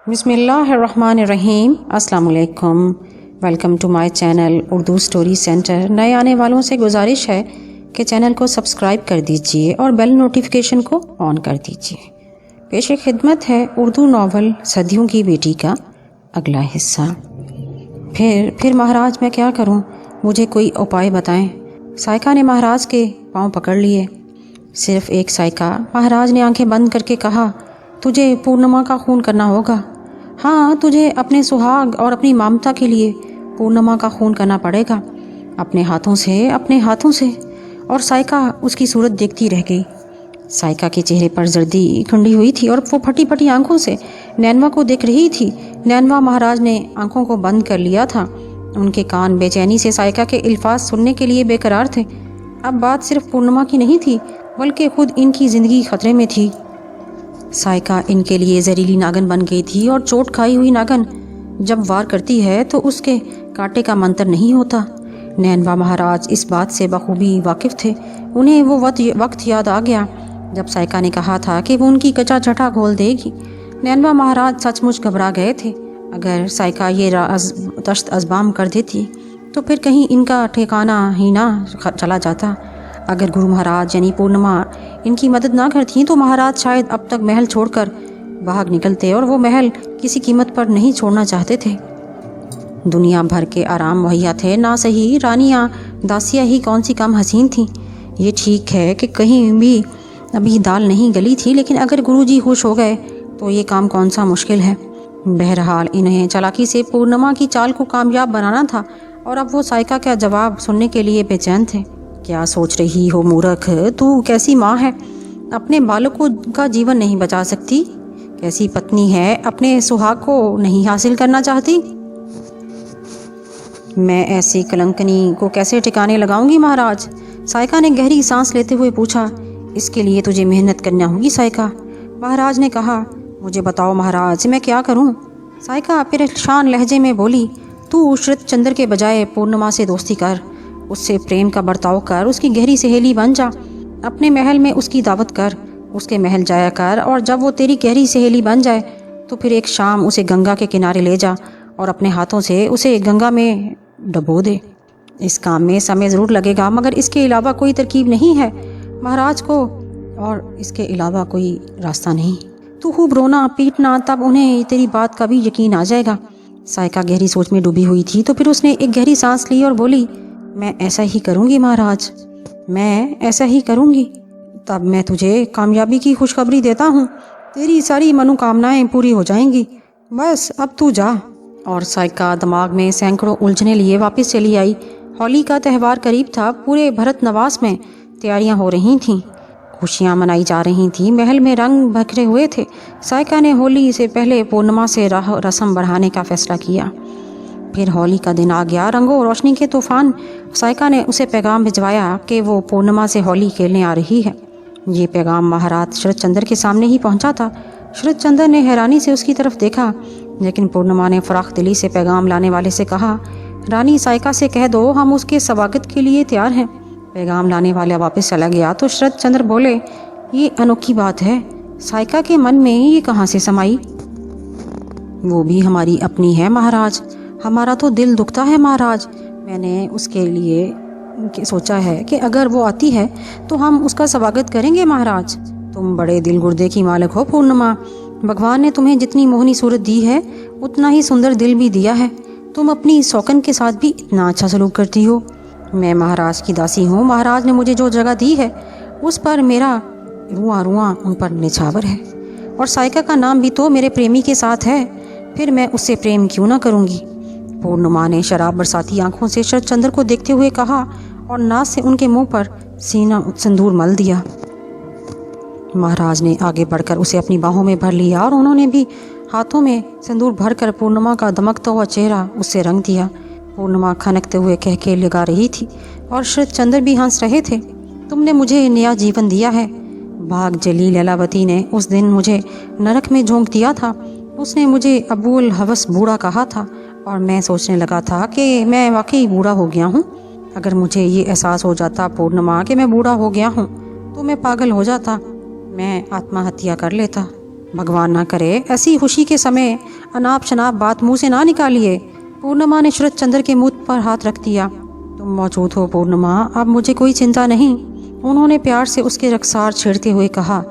बिस्मिल्लाहिर्रहमानिर्रहीम। अस्सलाम वालेकुम। Welcome to my channel Urdu story centre. नए आने वालों से गुजारिश है कि चैनल को सब्सक्राइब कर दीजिए और बेल नोटिफिकेशन को ऑन कर दीजिए। पेश खिदमत है उर्दू नावल सदियों की बेटी का अगला हिस्सा। फिर महाराज मैं क्या करूं? मुझे कोई उपाय बताएं। साइका ने महाराज के पांव पकड़ लिए। सिर्फ एक साइका। महाराज ने आंखें बंद करके कहा, तुझे पूर्णिमा का खून करना होगा। हाँ, तुझे अपने सुहाग और अपनी ममता के लिए पूर्णिमा का खून करना पड़ेगा, अपने हाथों से। और साइका उसकी सूरत देखती रह गई। साइका के चेहरे पर जर्दी खंडी हुई थी और वो फटी फटी आंखों से नैनवा को देख रही थी। नैनवा महाराज ने आंखों को बंद कर लिया था। उनके कान बेचैनी से साइका के अल्फाज सुनने के लिए बेकरार थे। अब बात सिर्फ पूर्णिमा की नहीं थी, बल्कि खुद इनकी जिंदगी खतरे में थी। साइका इनके लिए जहरीली नागन बन गई थी और चोट खाई हुई नागन जब वार करती है तो उसके कांटे का मंतर नहीं होता। नैनवा महाराज इस बात से बखूबी वाकिफ थे। उन्हें वो वक्त याद आ गया जब साइका ने कहा था कि वो उनकी कचा चटा खोल देगी। नैनवा महाराज सचमुच घबरा गए थे। अगर साइका ये राज तश्त अज़बाम कर देती तो फिर कहीं इनका ठिकाना ही ना चला जाता। अगर गुरु महाराज यानी पूर्णिमा इनकी मदद ना करती तो महाराज शायद अब तक महल छोड़कर भाग निकलते, और वो महल किसी कीमत पर नहीं छोड़ना चाहते थे। दुनिया भर के आराम मुहैया थे, ना सही रानियाँ दासियाँ ही कौन सी कम हसीन थीं। ये ठीक है कि कहीं भी अभी दाल नहीं गली थी, लेकिन अगर गुरुजी खुश हो गए तो ये काम कौन सा मुश्किल है। बहरहाल इन्हें चालाकी से पूर्णिमा की चाल को कामयाब बनाना था, और अब वो साइका का जवाब सुनने के लिए बेचैन थे। क्या सोच रही हो मूर्ख? तू कैसी माँ है, अपने बालकों का जीवन नहीं बचा सकती? कैसी पत्नी है, अपने सुहाग को नहीं हासिल करना चाहती? मैं ऐसी कलंकनी को कैसे ठिकाने लगाऊंगी महाराज? साइका ने गहरी सांस लेते हुए पूछा। इसके लिए तुझे मेहनत करना होगी साइका। महाराज ने कहा, मुझे बताओ महाराज, मैं क्या करूं? साइका परेशान लहजे में बोली, तू शरत चंद्र के बजाय पूर्णिमा से दोस्ती कर, उससे प्रेम का बर्ताव कर, उसकी गहरी सहेली बन जा, अपने महल में उसकी दावत कर, उसके महल जाया कर, और जब वो तेरी गहरी सहेली बन जाए तो फिर एक शाम उसे गंगा के किनारे ले जा और अपने हाथों से उसे गंगा में डुबो दे। इस काम में समय ज़रूर लगेगा, मगर इसके अलावा कोई तरकीब नहीं है महाराज को, और इसके अलावा कोई रास्ता नहीं। तू खूब रोना पीटना, तब उन्हें तेरी बात का भी यकीन आ जाएगा। साइका गहरी सोच में डूबी हुई थी, तो फिर उसने एक गहरी सांस ली और बोली, मैं ऐसा ही करूँगी महाराज, मैं ऐसा ही करूँगी। तब मैं तुझे कामयाबी की खुशखबरी देता हूँ, तेरी सारी मनोकामनाएं पूरी हो जाएंगी। बस अब तू जा। और साइका दिमाग में सैकड़ों उलझने लिए वापस चली आई। होली का त्यौहार करीब था। पूरे भरत नवास में तैयारियां हो रही थीं, खुशियां मनाई जा रही थीं, महल में रंग बिखरे हुए थे। साइका ने होली से पहले पूर्णिमा से रस्म बढ़ाने का फैसला किया। फिर होली का दिन आ गया, रंगों रोशनी के तूफान। साइका ने उसे पैगाम भिजवाया कि वो पूर्णिमा से होली खेलने आ रही है। ये पैगाम महाराज शरत चंद्र के सामने ही पहुंचा था। शरत चंद्र ने हैरानी से उसकी तरफ देखा, लेकिन पूर्णिमा ने फराख दिली से पैगाम लाने वाले से कहा, रानी साइका से कह दो हम उसके स्वागत के लिए तैयार हैं। पैगाम लाने वाला वापस चला गया तो शरत चंद्र बोले, ये अनोखी बात है, साइका के मन में ये कहाँ से समाई? वो भी हमारी अपनी है महाराज, हमारा तो दिल दुखता है महाराज। मैंने उसके लिए सोचा है कि अगर वो आती है तो हम उसका स्वागत करेंगे महाराज। तुम बड़े दिल गुर्दे की मालिक हो पूर्णिमा। भगवान ने तुम्हें जितनी मोहनी सूरत दी है उतना ही सुंदर दिल भी दिया है। तुम अपनी सौकन के साथ भी इतना अच्छा सलूक करती हो। मैं महाराज की दासी हूँ। महाराज ने मुझे जो जगह दी है उस पर मेरा रुआं रुआं उन पर निछावर है, और साइका का नाम भी तो मेरे प्रेमी के साथ है। फिर मैं उससे प्रेम क्यों ना करूँगी? पूर्णिमा ने शराब बरसाती आंखों से शरत चंद्र को देखते हुए कहा, और नाक से उनके मुंह पर सीना सिंदूर मल दिया। महाराज ने आगे बढ़कर उसे अपनी बाहों में भर लिया, और उन्होंने भी हाथों में सिंदूर भरकर पूर्णिमा का दमकता हुआ चेहरा उससे रंग दिया। पूर्णिमा खनकते हुए कह के लगा रही थी, और शरत चंद्र भी हंस रहे थे। तुमने मुझे नया जीवन दिया है। भाग जली लैलावती ने उस दिन मुझे नरक में झोंक दिया था। उसने मुझे अबूल हवस बूढ़ा कहा था, और मैं सोचने लगा था कि मैं वाकई बूढ़ा हो गया हूँ। अगर मुझे ये एहसास हो जाता पूर्णिमा कि मैं बूढ़ा हो गया हूँ तो मैं पागल हो जाता, मैं आत्महत्या कर लेता। भगवान ना करे ऐसी खुशी के समय अनाप शनाप बात मुंह से ना निकालिए। पूर्णिमा ने शरद चंद्र के मुंह पर हाथ रख दिया। तुम मौजूद हो पूर्णिमा, अब मुझे कोई चिंता नहीं, उन्होंने प्यार से उसके रखसार छेड़ते हुए कहा।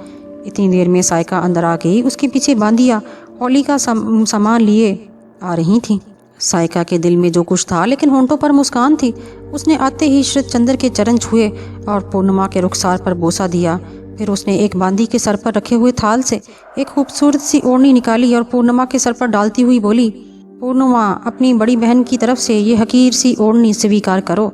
इतनी देर में साइका अंदर आ गई। उसके पीछे बांदिया होली का सामान लिए आ रही थी। साइका के दिल में जो कुछ था, लेकिन होंठों पर मुस्कान थी। उसने आते ही शरद चंद्र के चरण छुए और पूर्णिमा के रुखसार पर बोसा दिया। फिर उसने एक बांदी के सर पर रखे हुए थाल से एक खूबसूरत सी ओढ़नी निकाली और पूर्णिमा के सर पर डालती हुई बोली, पूर्णिमा, अपनी बड़ी बहन की तरफ से ये हकीर सी ओढ़नी स्वीकार करो।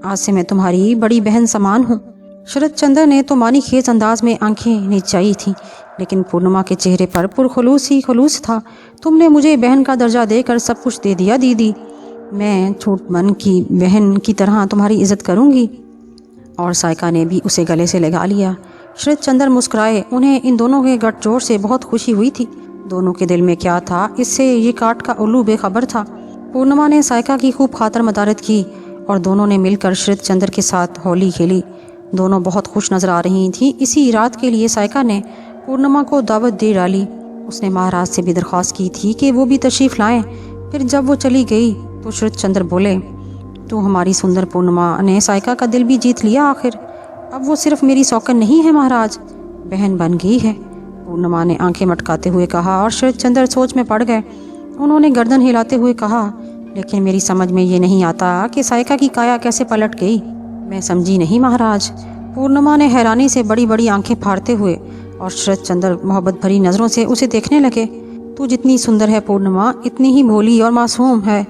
आज से मैं तुम्हारी बड़ी बहन समान हूँ। शरद चंद्र ने तो मानी खेज अंदाज में आंखें नीचाई थीं, लेकिन पूर्णिमा के चेहरे पर पुरखुलूस ही खुलूस था। तुमने मुझे बहन का दर्जा देकर सब कुछ दे दिया दीदी। मैं छोट मन की बहन की तरह तुम्हारी इज्जत करूंगी। और साइका ने भी उसे गले से लगा लिया। शरद चंद्र मुस्कुराए। उन्हें इन दोनों के गठजोड़ से बहुत खुशी हुई थी। दोनों के दिल में क्या था, इससे ये काट का उल्लू बेखबर था। पूर्णिमा ने साइका की खूब खातर मदारत की और दोनों ने मिलकर शरद चंद्र के साथ होली खेली। दोनों बहुत खुश नजर आ रही थीं। इसी रात के लिए साइका ने पूर्णिमा को दावत दे डाली। उसने महाराज से भी दरख्वास्त की थी कि वो भी तशरीफ़ लाएं। फिर जब वो चली गई तो शरद चंद्र बोले, तो हमारी सुंदर पूर्णिमा ने साइका का दिल भी जीत लिया आखिर। अब वो सिर्फ मेरी सौकन नहीं है महाराज, बहन बन गई है। पूर्णिमा ने आंखें मटकाते हुए कहा और शरद चंद्र सोच में पड़ गए। उन्होंने गर्दन हिलाते हुए कहा, लेकिन मेरी समझ में ये नहीं आता कि साइका की काया कैसे पलट गई। मैं समझी नहीं महाराज। पूर्णिमा ने हैरानी से बड़ी बड़ी आंखें फाड़ते हुए और शरद चंद्र मोहब्बत भरी नज़रों से उसे देखने लगे। तू जितनी सुंदर है पूर्णिमा, इतनी ही भोली और मासूम है।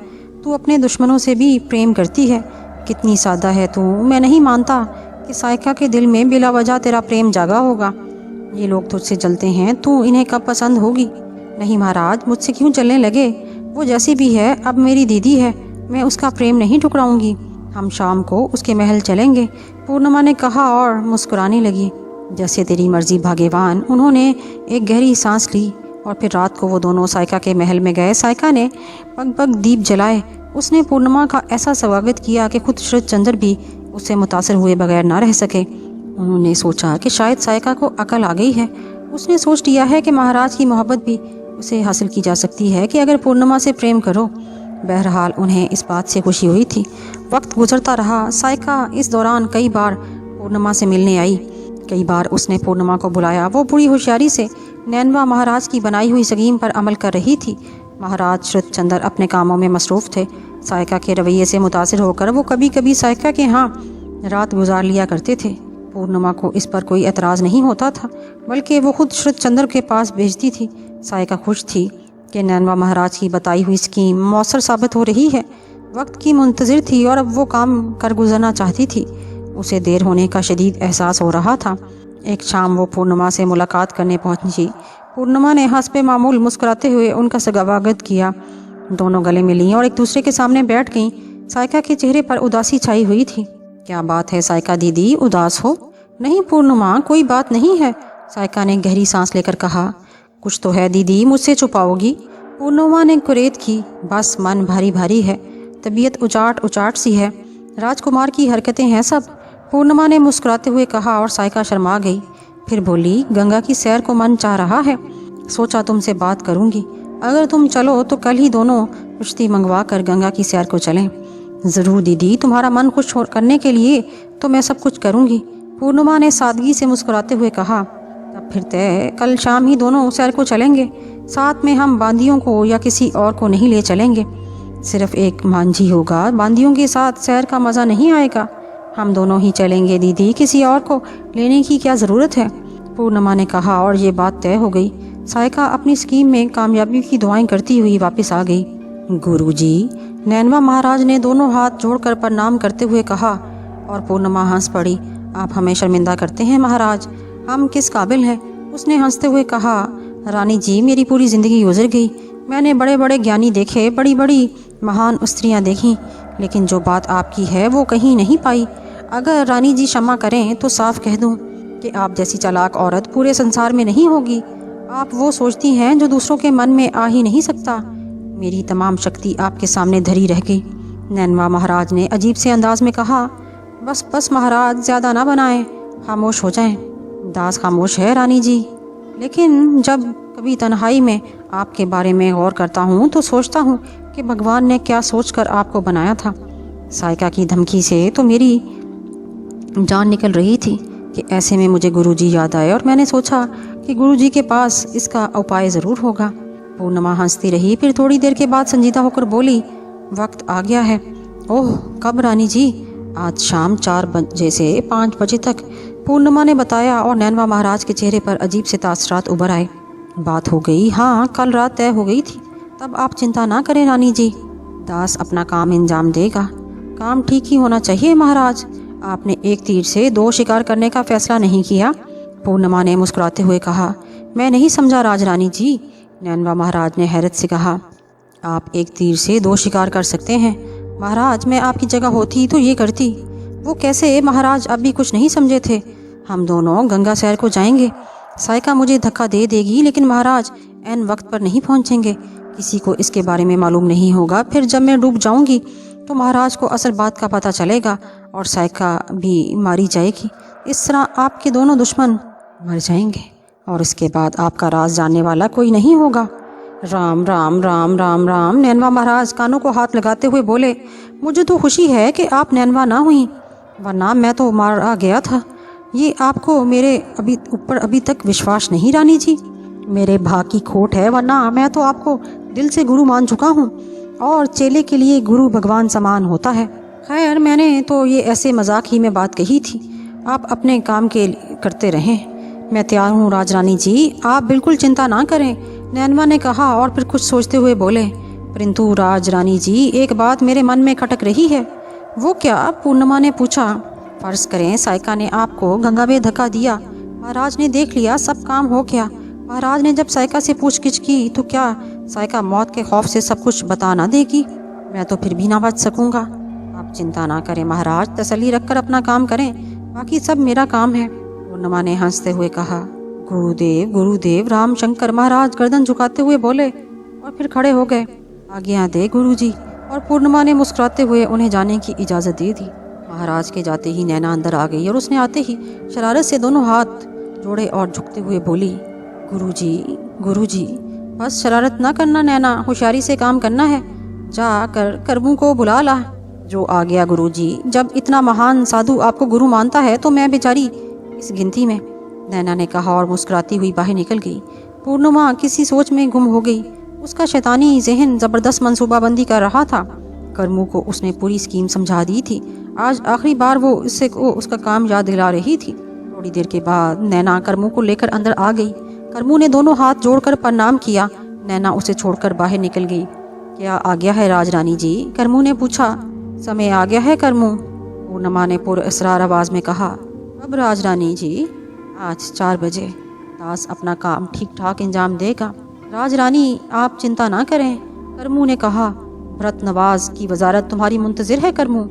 तू अपने दुश्मनों से भी प्रेम करती है। कितनी सादा है तू। मैं नहीं मानता कि साइका के दिल में बिला वजह तेरा प्रेम जागा होगा। ये लोग तुझसे जलते हैं, तू इन्हें कब पसंद होगी। नहीं महाराज, मुझसे क्यों जलने लगे। वो जैसी भी है अब मेरी दीदी है। मैं उसका प्रेम नहीं ठुकराऊंगी। हम शाम को उसके महल चलेंगे, पूर्णिमा ने कहा और मुस्कुराने लगी। जैसे तेरी मर्जी भाग्यवान। उन्होंने एक गहरी सांस ली और फिर रात को वो दोनों साइका के महल में गए। साइका ने पग पग दीप जलाए। उसने पूर्णिमा का ऐसा स्वागत किया कि खुद शरद चंद्र भी उससे मुतासर हुए बगैर ना रह सके। उन्होंने सोचा कि शायद साइका को अकल आ गई है। उसने सोच लिया है कि महाराज की मोहब्बत भी उसे हासिल की जा सकती है कि अगर पूर्णिमा से प्रेम करो। बहरहाल उन्हें इस बात से खुशी हुई थी। वक्त गुजरता रहा। साइका इस दौरान कई बार पूर्णिमा से मिलने आई। कई बार उसने पूर्णिमा को बुलाया। वो बड़ी होशियारी से नैनवा महाराज की बनाई हुई स्कीम पर अमल कर रही थी। महाराज शरद चंद्र अपने कामों में मसरूफ़ थे। साइका के रवैये से मुतासिर होकर वो कभी कभी साइका के यहाँ रात गुजार लिया करते थे। पूर्णिमा को इस पर कोई एतराज़ नहीं होता था, बल्कि वो खुद शरद चंद्र के पास भेजती थी। साइका खुश थी कि नैनवा महाराज की बताई हुई स्कीम मौसर साबित हो रही है। वक्त की मुंतज़िर थी और अब वो काम कर गुजरना चाहती थी। उसे देर होने का शदीद एहसास हो रहा था। एक शाम वो पूर्णिमा से मुलाकात करने पहुंची। पूर्णिमा ने हंसपे मामूल मुस्कुराते हुए उनका स्वागत किया। दोनों गले मिलीं और एक दूसरे के सामने बैठ गईं। साइका के चेहरे पर उदासी छाई हुई थी। क्या बात है साइका दीदी, उदास हो। नहीं पूर्णिमा, कोई बात नहीं है, साइका ने गहरी सांस लेकर कहा। कुछ तो है दीदी, मुझसे छुपाओगी। पूर्णिमा ने कुरेद की। बस मन भारी भारी है, तबीयत उचाट उचाट सी है, राजकुमार की हरकतें हैं सब, पूर्णिमा ने मुस्कुराते हुए कहा और साइका शर्मा गई। फिर बोली, गंगा की सैर को मन चाह रहा है, सोचा तुमसे बात करूंगी। अगर तुम चलो तो कल ही दोनों कुश्ती मंगवा कर गंगा की सैर को चलें। ज़रूर दीदी, तुम्हारा मन खुश करने के लिए तो मैं सब कुछ करूंगी, पूर्णिमा ने सादगी से मुस्कुराते हुए कहा। तब फिर तय, कल शाम ही दोनों सैर को चलेंगे। साथ में हम बांदियों को या किसी और को नहीं ले चलेंगे। सिर्फ एक मांझी होगा, बांदियों के साथ सैर का मज़ा नहीं आएगा। हम दोनों ही चलेंगे दीदी, किसी और को लेने की क्या ज़रूरत है, पूर्णिमा ने कहा और ये बात तय हो गई। साइका अपनी स्कीम में कामयाबी की दुआएं करती हुई वापस आ गई। गुरुजी, नैनवा महाराज ने दोनों हाथ जोड़कर प्रणाम करते हुए कहा और पूर्णिमा हंस पड़ी। आप हमें शर्मिंदा करते हैं महाराज, हम किस काबिल हैं। उसने हंसते हुए कहा, रानी जी, मेरी पूरी ज़िंदगी गुजर गई। मैंने बड़े बड़े ज्ञानी देखे, बड़ी बड़ी महान स्त्रियां देखीं, लेकिन जो बात आपकी है वो कहीं नहीं पाई। अगर रानी जी क्षमा करें तो साफ कह दूं कि आप जैसी चालाक औरत पूरे संसार में नहीं होगी। आप वो सोचती हैं जो दूसरों के मन में आ ही नहीं सकता। मेरी तमाम शक्ति आपके सामने धरी रह गई। नैनवा महाराज ने अजीब से अंदाज में कहा। बस बस महाराज, ज़्यादा ना बनाएं, खामोश हो जाएं। दास खामोश है रानी जी, लेकिन जब कभी तन्हाई में आपके बारे में गौर करता हूँ तो सोचता हूँ कि भगवान ने क्या सोचकर आपको बनाया था। साइका की धमकी से तो मेरी जान निकल रही थी कि ऐसे में मुझे गुरुजी याद आए और मैंने सोचा कि गुरुजी के पास इसका उपाय ज़रूर होगा। पूर्णिमा हंसती रही, फिर थोड़ी देर के बाद संजीदा होकर बोली, वक्त आ गया है। ओह, कब रानी जी? आज शाम 4 बजे से 5 बजे तक, पूर्णिमा ने बताया और नैनवा महाराज के चेहरे पर अजीब से तासरात उभर आए। बात हो गई? हाँ, कल रात तय हो गई थी। तब आप चिंता ना करें रानी जी, दास अपना काम इंजाम देगा। काम ठीक ही होना चाहिए महाराज। आपने एक तीर से 2 शिकार करने का फैसला नहीं किया। पूर्णिमा ने मुस्कुराते हुए कहा। मैं नहीं समझा राजरानी जी। नैनवा महाराज ने हैरत से कहा। आप एक तीर से 2 शिकार कर सकते हैं महाराज। मैं आपकी जगह होती तो ये करती। वो कैसे महाराज? अब भी कुछ नहीं समझे थे। हम दोनों गंगा सैर को जाएंगे। साइका मुझे धक्का दे देगी, लेकिन महाराज ऐन वक्त पर नहीं पहुंचेंगे। किसी को इसके बारे में मालूम नहीं होगा। फिर जब मैं डूब जाऊंगी तो महाराज को असल बात का पता चलेगा और साइका भी मारी जाएगी। इस तरह आपके दोनों दुश्मन मर जाएंगे और इसके बाद आपका राज जानने वाला कोई नहीं होगा। राम राम राम राम राम। नैनवा महाराज कानों को हाथ लगाते हुए बोले, मुझे तो खुशी है कि आप नैनवा ना हुई, वरना मैं तो मारा गया था। ये आपको मेरे ऊपर अभी तक विश्वास नहीं रानी जी? मेरे भाग की खोट है, वरना मैं तो आपको दिल से गुरु मान चुका हूँ और चेले के लिए गुरु भगवान समान होता है। खैर, मैंने तो ये ऐसे मजाक ही में बात कही थी। आप अपने काम के करते रहें। मैं तैयार हूँ राजरानी जी, आप बिल्कुल चिंता ना करें, नैनवा ने कहा और फिर कुछ सोचते हुए बोले, परंतु राजरानी जी, एक बात मेरे मन में खटक रही है। वो क्या? पूर्णिमा ने पूछा। फर्ज करें साइका ने आपको गंगा में धक्का दिया, महाराज ने देख लिया, सब काम हो गया। महाराज ने जब साइका से पूछगिछ की तो क्या साइका मौत के खौफ से सब कुछ बता ना देगी? मैं तो फिर भी ना बच सकूंगा। आप चिंता ना करें महाराज, तसल्ली रखकर अपना काम करें, बाकी सब मेरा काम है। पूर्णिमा ने हंसते हुए कहा। गुरुदेव गुरुदेव। रामशंकर महाराज गर्दन झुकाते हुए बोले और फिर खड़े हो गए। आज्ञा दे गुरुजी। और पूर्णिमा ने मुस्कुराते हुए उन्हें जाने की इजाज़त दे दी। महाराज के जाते ही नैना अंदर आ गई और उसने आते ही शरारत से दोनों हाथ जोड़े और झुकते हुए बोली, गुरुजी गुरुजी। बस शरारत ना करना नैना, होशियारी से काम करना है। जा कर करमू को बुला ला। जो आ गया गुरुजी। जब इतना महान साधु आपको गुरु मानता है तो मैं बेचारी इस गिनती में, नैना ने कहा और मुस्कुराती हुई बाहर निकल गई। पूर्णिमा किसी सोच में गुम हो गई। उसका शैतानी ज़हन ज़बरदस्त मंसूबाबंदी कर रहा था। करमू को उसने पूरी स्कीम समझा दी थी। आज आखिरी बार वो उसका काम याद दिला रही थी। थोड़ी देर के बाद नैना करमू को लेकर अंदर आ गई। करमू ने दोनों हाथ जोड़कर प्रणाम किया। नैना उसे छोड़कर बाहर निकल गई। क्या आ गया है राजरानी जी? करमू ने पूछा। समय आ गया है करमू, पूर्णिमा ने पुरअसरार आवाज़ में कहा। अब राजरानी जी? आज 4 बजे। दास अपना काम ठीक ठाक इंजाम देगा। राजरानी आप चिंता ना करें, करमू ने कहा। भरत नवाज की वजारत तुम्हारी मुंतजिर है करमू।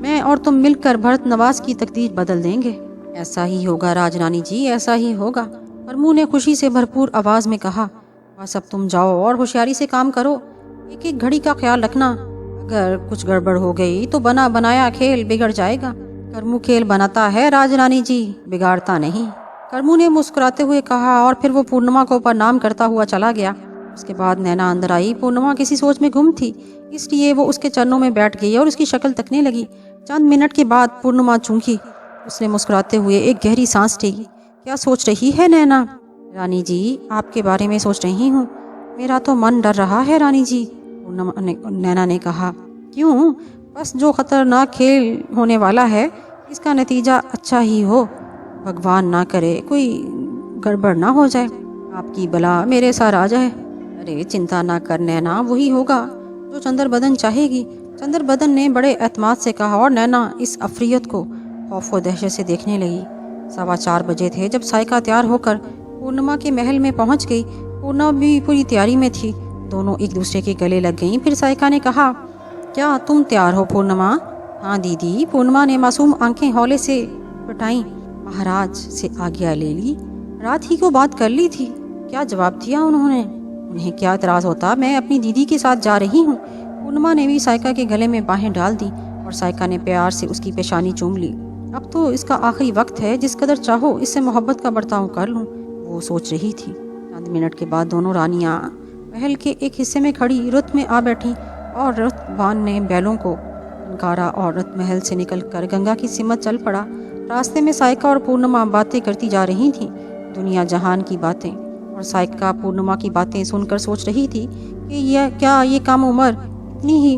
मैं और तुम मिलकर भरत नवाज की तकदीर बदल देंगे। ऐसा ही होगा राजरानी जी, ऐसा ही होगा, करमू ने खुशी से भरपूर आवाज़ में कहा। बस अब तुम जाओ और होशियारी से काम करो। एक एक घड़ी का ख्याल रखना। अगर कुछ गड़बड़ हो गई तो बना बनाया खेल बिगड़ जाएगा। करमू खेल बनाता है राजरानी जी, बिगाड़ता नहीं, करमू ने मुस्कुराते हुए कहा और फिर वो पूर्णिमा को प्रणाम करता हुआ चला गया। उसके बाद नैना अंदर आई। पूर्णिमा किसी सोच में गुम थी, इसलिए वो उसके चरणों में बैठ गई और उसकी शक्ल तकने लगी। चंद मिनट के बाद पूर्णिमा चूंकी। उसने मुस्कुराते हुए एक गहरी सांस ली। क्या सोच रही है नैना? रानी जी, आपके बारे में सोच रही हूँ। मेरा तो मन डर रहा है रानी जी, नैना ने कहा। क्यों? बस जो खतरनाक खेल होने वाला है इसका नतीजा अच्छा ही हो। भगवान ना करे कोई गड़बड़ ना हो जाए, आपकी बला मेरे साथ आ जाए। अरे चिंता ना कर नैना, वही होगा जो चंद्रबदन चाहेगी, चंद्रबदन ने बड़े एतमाद से कहा और नैना इस अफरियत को खौफ व दहशत से देखने लगी। 4:15 बजे थे जब साइका तैयार होकर पूर्णिमा के महल में पहुंच गई। पूर्णिमा भी पूरी तैयारी में थी। दोनों एक दूसरे के गले लग गईं। फिर साइका ने कहा, क्या तुम तैयार हो पूर्णिमा? हाँ दीदी, पूर्णिमा ने मासूम आंखें हौले से पटाई। महाराज से आज्ञा ले ली, रात ही को बात कर ली थी। क्या जवाब दिया उन्होंने? उन्हें क्या एतराज़ होता, मैं अपनी दीदी के साथ जा रही हूँ। पूर्णिमा ने भी साइका के गले में बाहें डाल दी और साइका ने प्यार से उसकी पेशानी चूम ली। अब तो इसका आखिरी वक्त है, जिस कदर चाहो इससे मोहब्बत का बर्ताव कर लूँ, वो सोच रही थी। आध मिनट के बाद दोनों रानियां महल के एक हिस्से में खड़ी रथ में आ बैठी और रथवान ने बैलों को नकारा और रथ महल से निकलकर गंगा की सिमत चल पड़ा। रास्ते में सायका और पूर्णिमा बातें करती जा रही थीं, दुनिया जहान की बातें। और सायका पूर्णिमा की बातें सुनकर सोच रही थी कि ये काम उम्र इतनी ही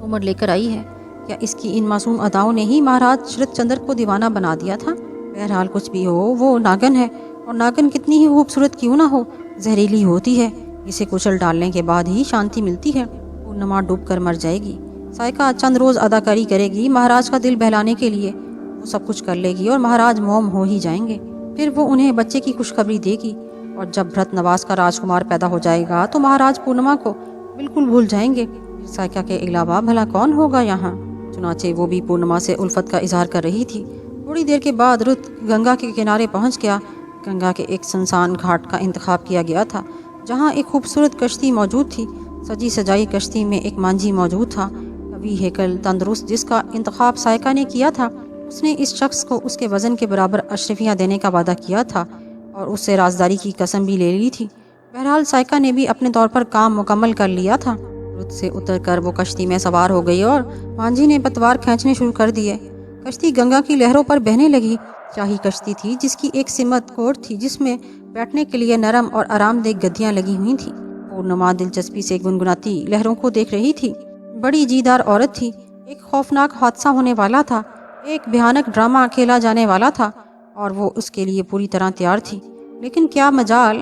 उम्र लेकर आई है, क्या इसकी इन मासूम अदाओं ने ही महाराज शरतचंद्र को दीवाना बना दिया था। बहरहाल कुछ भी हो, वो नागन है, और नागन कितनी ही खूबसूरत क्यों ना हो, जहरीली होती है। इसे कुचल डालने के बाद ही शांति मिलती है। पूर्णिमा डूब कर मर जाएगी। सायका चंद रोज अदाकारी करेगी, महाराज का दिल बहलाने के लिए वो सब कुछ कर लेगी और महाराज मोम हो ही जाएंगे। फिर वो उन्हें बच्चे की खुशखबरी देगी, और जब भरत नवाज का राजकुमार पैदा हो जाएगा तो महाराज पूर्णिमा को बिल्कुल भूल जाएंगे। सायका के अलावा भला कौन होगा यहाँ। चुनाचे वो भी पूर्णिमा से उल्फत का इजहार कर रही थी। थोड़ी देर के बाद रुत गंगा के किनारे पहुँच गया। गंगा के एक सुनसान घाट का इंतखाब किया गया था, जहाँ एक खूबसूरत कश्ती मौजूद थी। सजी सजाई कश्ती में एक मांझी मौजूद था, कवि हेकल तंदुरुस्त, जिसका इंतखाब सायका ने किया था। उसने इस शख्स को उसके वजन के बराबर अशरफियाँ देने का वादा किया था और उससे राजदारी की कसम भी ले ली थी। बहरहाल सायका ने भी अपने तौर पर काम मुकम्मल कर लिया था। रुत से उतरकर वो कश्ती में सवार हो गई और मांझी ने पतवार खींचने शुरू कर दिए। कश्ती गंगा की लहरों पर बहने लगी। शाही कश्ती थी जिसकी एक सिमत कोर थी, जिसमें बैठने के लिए नरम और आरामदेह गद्दियां लगी हुई थी। पूर्णिमा दिलचस्पी से गुनगुनाती लहरों को देख रही थी। बड़ी जीदार औरत थी। एक खौफनाक हादसा होने वाला था, एक भयानक ड्रामा खेला जाने वाला था और वो उसके लिए पूरी तरह तैयार थी। लेकिन क्या मजाल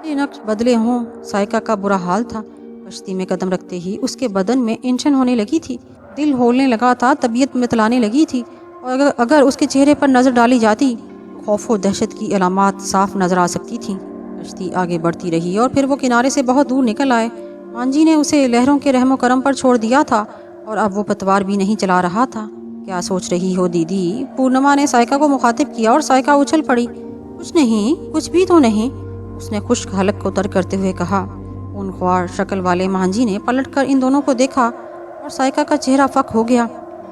ये नक्श बदले हों। सायका का बुरा हाल था। कश्ती में कदम रखते ही उसके बदन में इंशन होने लगी थी, दिल होलने लगा था, तबीयत मितलाने लगी थी। और अगर उसके चेहरे पर नजर डाली जाती तो खौफ व दहशत की अलामात साफ नजर आ सकती थी। कश्ती आगे बढ़ती रही और फिर वो किनारे से बहुत दूर निकल आए। मांझी ने उसे लहरों के रहमो करम पर छोड़ दिया था और अब वो पतवार भी नहीं चला रहा था। क्या सोच रही हो दीदी, पूर्णिमा ने सायका को मुखातिब किया और सायका उछल पड़ी। कुछ नहीं, कुछ भी तो नहीं, उसने खुश्क हलक को तर करते हुए कहा। उन ख्वार शक्ल वाले मांझी ने पलटकर इन दोनों को देखा और सायका का चेहरा फक हो गया।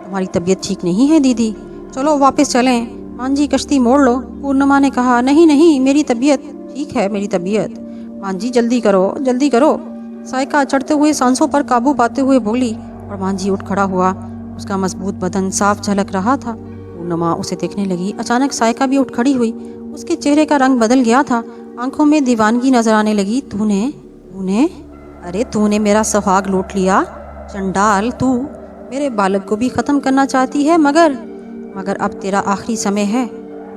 तुम्हारी तबीयत ठीक नहीं है दीदी, चलो वापस चलें। मांझी कश्ती मोड़ लो। पूर्णिमा ने कहा। नहीं नहीं, मेरी तबीयत ठीक है, मेरी तबीयत। मांझी जल्दी करो, जल्दी करो। सायका चढ़ते हुए सांसों पर काबू पाते हुए बोली और मांझी उठ खड़ा हुआ। उसका मजबूत बदन साफ झलक रहा था। पूर्णिमा उसे देखने लगी। अचानक सायका भी उठ खड़ी हुई। उसके चेहरे का रंग बदल गया था, आंखों में दीवानगी नजर आने लगी। तूने मेरा सुहाग लूट लिया। चंडाल, तू मेरे बालक को भी खत्म करना चाहती है, मगर अब तेरा आखिरी समय है।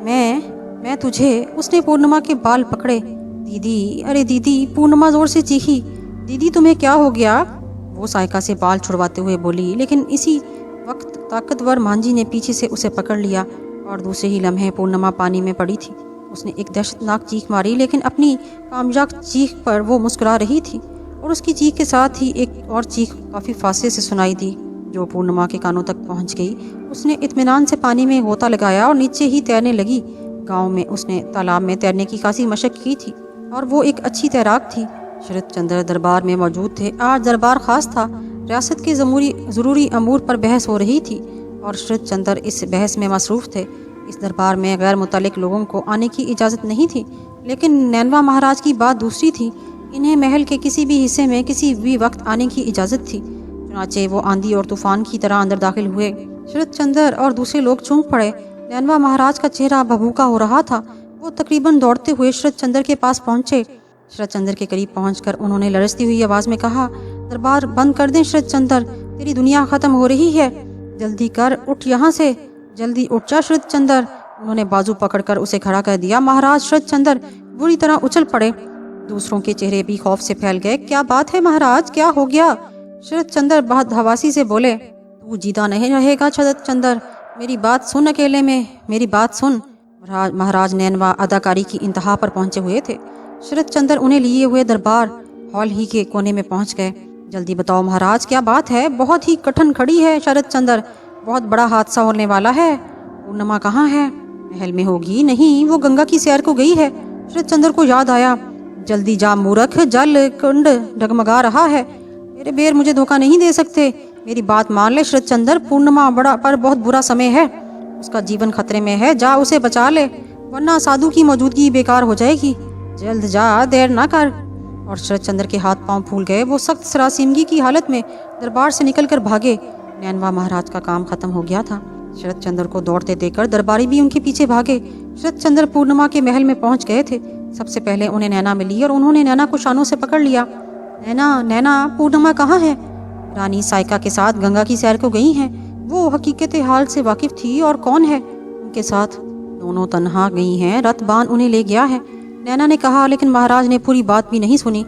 मैं तुझे। उसने पूर्णिमा के बाल पकड़े। दीदी, अरे दीदी, पूर्णिमा जोर से चीखी। दीदी तुम्हें क्या हो गया। वो सायका से बाल छुड़वाते हुए बोली, लेकिन इसी वक्त ताकतवर मांझी ने पीछे से उसे पकड़ लिया और दूसरे ही लम्हे पूर्णिमा पानी में पड़ी थी। उसने एक दहशतनाक चीख मारी, लेकिन अपनी कामयाब चीख पर वो मुस्कुरा रही थी और उसकी चीख के साथ ही एक और चीख काफ़ी फासले से सुनाई दी जो पूर्णिमा के कानों तक पहुंच गई। उसने इत्मीनान से पानी में गोता लगाया और नीचे ही तैरने लगी। गांव में उसने तालाब में तैरने की खासी मशक की थी और वो एक अच्छी तैराक थी। शरतचंद्र दरबार में मौजूद थे। आज दरबार खास था। रियासत के ज़रूरी अमूर पर बहस हो रही थी और शरतचंद्र इस बहस में मसरूफ़ थे। इस दरबार में गैर मुतल्लिक लोगों को आने की इजाज़त नहीं थी, लेकिन नैनवा महाराज की बात दूसरी थी। इन्हें महल के किसी भी हिस्से में किसी भी वक्त आने की इजाज़त थी। चुनाचे वो आंधी और तूफान की तरह अंदर दाखिल हुए। शरतचंद्र और दूसरे लोग चौंक पड़े। नैनवा महाराज का चेहरा भभूका हो रहा था। वो तकरीबन दौड़ते हुए शरतचंद्र के पास पहुंचे। शरतचंद्र के करीब पहुंचकर उन्होंने लरजती हुई आवाज में कहा, दरबार बंद कर दें शरतचंद्र, तेरी दुनिया खत्म हो रही है। जल्दी कर, उठ यहाँ से, जल्दी उठ जा शरतचंद्र। उन्होंने बाजू पकड़कर उसे खड़ा कर दिया। महाराज शरतचंद्र बुरी तरह उछल पड़े। दूसरों के चेहरे भी खौफ से फैल गए। क्या बात है महाराज, क्या हो गया। शरतचंद्र बहुत हवासी से बोले, तू जीता नहीं रहेगा शरतचंद्र, मेरी बात सुन, अकेले में मेरी बात सुन। महाराज नैनवा अदाकारी की इंतहा पर पहुंचे हुए थे। शरतचंद्र उन्हें लिए हुए दरबार हॉल ही के कोने में पहुंच गए। जल्दी बताओ महाराज, क्या बात है। बहुत ही कठिन खड़ी है शरतचंद्र, बहुत बड़ा हादसा होने वाला है। पूर्णिमा कहाँ है। महल में होगी। नहीं, वो गंगा की सैर को गई है। शरतचंद्र को याद आया। जल्दी जा मूर्ख, जल कुंड डगमगा रहा है। मेरे बेर मुझे धोखा नहीं दे सकते, मेरी बात मान ले शरतचंद्र। पूर्णिमा पर बहुत बुरा समय है, उसका जीवन खतरे में है। जा उसे बचा ले, वरना साधु की मौजूदगी बेकार हो जाएगी। जल्द जा, देर ना कर। और शरद चंद्र के हाथ पांव फूल गए। वो सख्त सरासीमगी की हालत में दरबार से निकलकर भागे। नैनवा महाराज का काम खत्म हो गया था। शरद चंद्र को दौड़ते देखकर दरबारी भी उनके पीछे भागे। शरद चंद्र पूर्णिमा के महल में पहुंच गए थे। सबसे पहले उन्हें नैना मिली और उन्होंने नैना को शानों से पकड़ लिया। नैना, नैना, पूर्णिमा कहाँ है? रानी साइका के साथ गंगा की सैर को गई हैं। वो हकीकत हाल से वाकिफ थी। और कौन है उनके साथ? दोनों तन्हा गई हैं। रथ बांध उन्हें ले गया है, नैना ने कहा। लेकिन महाराज ने पूरी बात भी नहीं सुनी।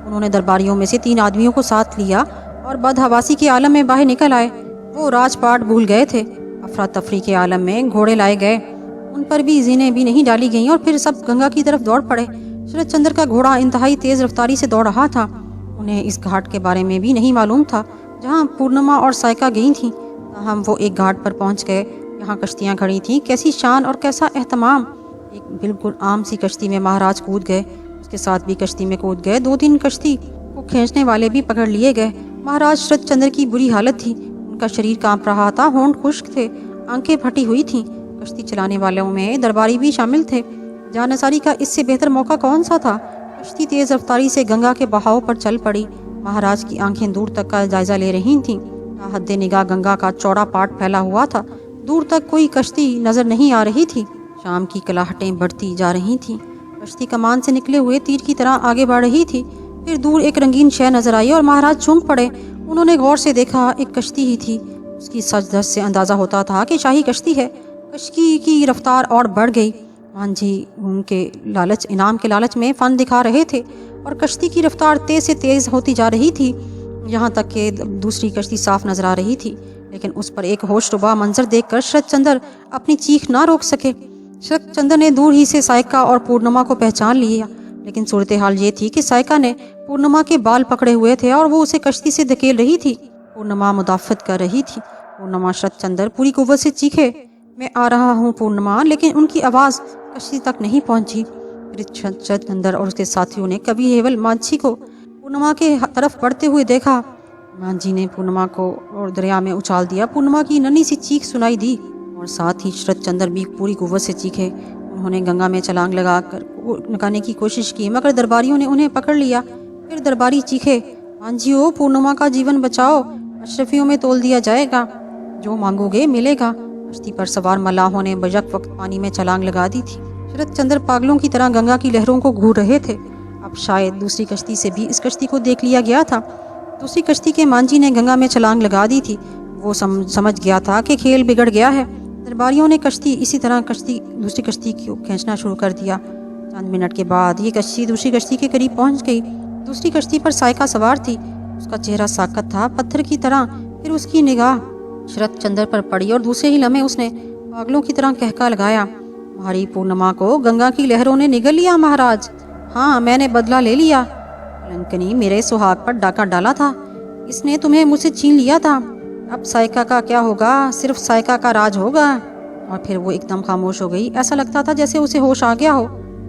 उन्होंने दरबारियों में से 3 आदमियों को साथ लिया और बदहवासी के आलम में बाहर निकल आए। वो राजपाट भूल गए थे। अफरा तफरी के आलम में घोड़े लाए गए, उन पर भी जीनें भी नहीं डाली गईं और फिर सब गंगा की तरफ दौड़ पड़े। शरद चंद्र का घोड़ा इंतहाई तेज रफ्तारी से दौड़ रहा था। उन्हें इस घाट के बारे में भी नहीं मालूम था जहाँ पूर्णिमा और साइका गई थीं। हम वो एक घाट पर पहुँच गए। यहाँ कश्तियाँ खड़ी थीं। कैसी शान और कैसा एहतमाम। एक बिल्कुल आम सी कश्ती में महाराज कूद गए, उसके साथ भी कश्ती में कूद गए। 2-3 कश्ती को खींचने वाले भी पकड़ लिए गए। महाराज शरद चंद्र की बुरी हालत थी। उनका शरीर कांप रहा था, होंठ खुश्क थे, आंखें फटी हुई थीं। कश्ती चलाने वालों में दरबारी भी शामिल थे। जानसारी का इससे बेहतर मौका कौन सा था? कश्ती तेज रफ्तारी से गंगा के बहाव पर चल पड़ी। महाराज की आंखें दूर तक का जायजा ले रही थीं। हद्दे निगाह गंगा का चौड़ा पाट फैला हुआ था। दूर तक कोई कश्ती नजर नहीं आ रही थी। शाम की कलाहटें बढ़ती जा रही थीं। कश्ती कमान से निकले हुए तीर की तरह आगे बढ़ रही थी। फिर दूर एक रंगीन शय नजर आई और महाराज चौंक पड़े। उन्होंने गौर से देखा, एक कश्ती ही थी। उसकी सजधज से अंदाजा होता था कि शाही कश्ती है। कश्ती की रफ्तार और बढ़ गई। मांझी उनके लालच, इनाम के लालच में फन दिखा रहे थे और कश्ती की रफ्तार तेज से तेज होती जा रही थी, यहाँ तक कि दूसरी कश्ती साफ नजर आ रही थी। लेकिन उस पर एक होशरुबा मंजर देखकर शरद चंद्र अपनी चीख ना रोक सके। शरद चंद्र ने दूर ही से साइका और पूर्णिमा को पहचान लिया। लेकिन सूरत हाल ये थी कि साइका ने पूर्णिमा के बाल पकड़े हुए थे और वो उसे कश्ती से धकेल रही थी। पूर्णिमा मुदाफत कर रही थी। पूर्णिमा शरद चंद्र पूरी कुव्वत से चीखे, मैं आ रहा हूँ पूर्णिमा। लेकिन उनकी आवाज़ कश्ती तक नहीं पहुँची। फिर शरद चंद्र और उसके साथियों ने कभी हेवल मांझी को पूर्णिमा के तरफ बढ़ते हुए देखा। मांझी ने पूर्णिमा को और दरिया में उछाल दिया। पूर्णिमा की नन्ही सी चीख सुनाई दी और साथ ही शरद चंद्र भी पूरी कुव्वत से चीखे। उन्होंने गंगा में छलांग लगाकर निकालने की कोशिश की, मगर दरबारियों ने उन्हें पकड़ लिया। फिर दरबारी चीखे, मांझियों, पूर्णिमा का जीवन बचाओ, अशरफियों में तोल दिया जाएगा, जो मांगोगे मिलेगा। कश्ती पर सवार मल्लाहों ने बजक वक्त पानी में छलांग लगा दी थी। शरद चंद्र पागलों की तरह गंगा की लहरों को घूर रहे थे। अब शायद दूसरी कश्ती से भी इस कश्ती को देख लिया गया था। दूसरी कश्ती के मांझी ने गंगा में छलांग लगा दी थी। वो समझ गया था कि खेल बिगड़ गया है। दरबारियों ने कश्ती इसी तरह दूसरी कश्ती को खींचना शुरू कर दिया। चंद मिनट के बाद ये कश्ती दूसरी कश्ती के करीब पहुंच गई। दूसरी कश्ती पर साइका सवार थी। उसका चेहरा साकत था, पत्थर की तरह। फिर उसकी निगाह शरद चंद्र पर पड़ी और दूसरे ही लम्हे उसने पागलों की तरह कहका लगाया, हमारी पूर्णिमा को गंगा की लहरों ने निगल लिया महाराज। हाँ, मैंने बदला ले लिया। लंकनी मेरे सुहाग पर डाका डाला था, इसने तुम्हें मुझसे छीन लिया था। अब साइका का क्या होगा? सिर्फ साइका का राज होगा। और फिर वो एकदम खामोश हो गई। ऐसा लगता था जैसे उसे होश आ गया हो।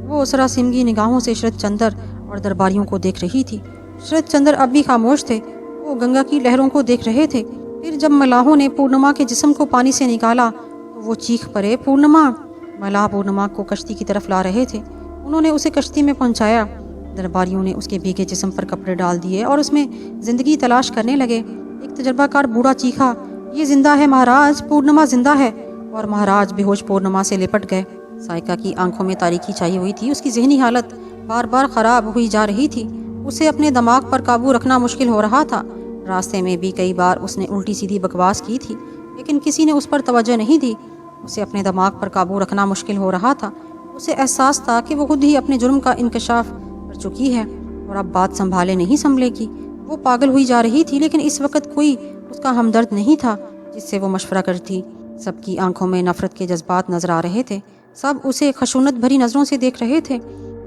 वो सरासिमगी निगाहों से शरद चंद्र और दरबारियों को देख रही थी। शरद चंद्र अब भी खामोश थे। वो गंगा की लहरों को देख रहे थे। फिर जब मल्लाहों ने पूर्णिमा के जिस्म को पानी से निकाला तो वो चीख पड़े, पूर्णिमा। मल्लाह पूर्णिमा को कश्ती की तरफ ला रहे थे। उन्होंने उसे कश्ती में पहुंचाया। दरबारियों ने उसके भीगे जिस्म पर कपड़े डाल दिए और उसमें जिंदगी तलाश करने लगे। एक तजर्बाकार बूढ़ा चीखा, ये जिंदा है महाराज, पूर्णिमा जिंदा है। और महाराज बेहोश पूर्णिमा से लिपट गए। साइका की आंखों में तारीकी छाई हुई थी। उसकी जहनी हालत बार बार खराब हुई जा रही थी। उसे अपने दिमाग पर काबू रखना मुश्किल हो रहा था। रास्ते में भी कई बार उसने उल्टी सीधी बकवास की थी, लेकिन किसी ने उस पर तवज्जो नहीं दी। उसे अपने दिमाग पर काबू रखना मुश्किल हो रहा था। उसे एहसास था कि वो खुद ही अपने जुर्म का इंकशाफ कर चुकी है और अब बात संभाले नहीं संभलेगी। वो पागल हुई जा रही थी, लेकिन इस वक्त कोई उसका हमदर्द नहीं था जिससे वो मशवरा करती। सबकी आंखों में नफरत के जज्बात नजर आ रहे थे। सब उसे खशूनत भरी नजरों से देख रहे थे।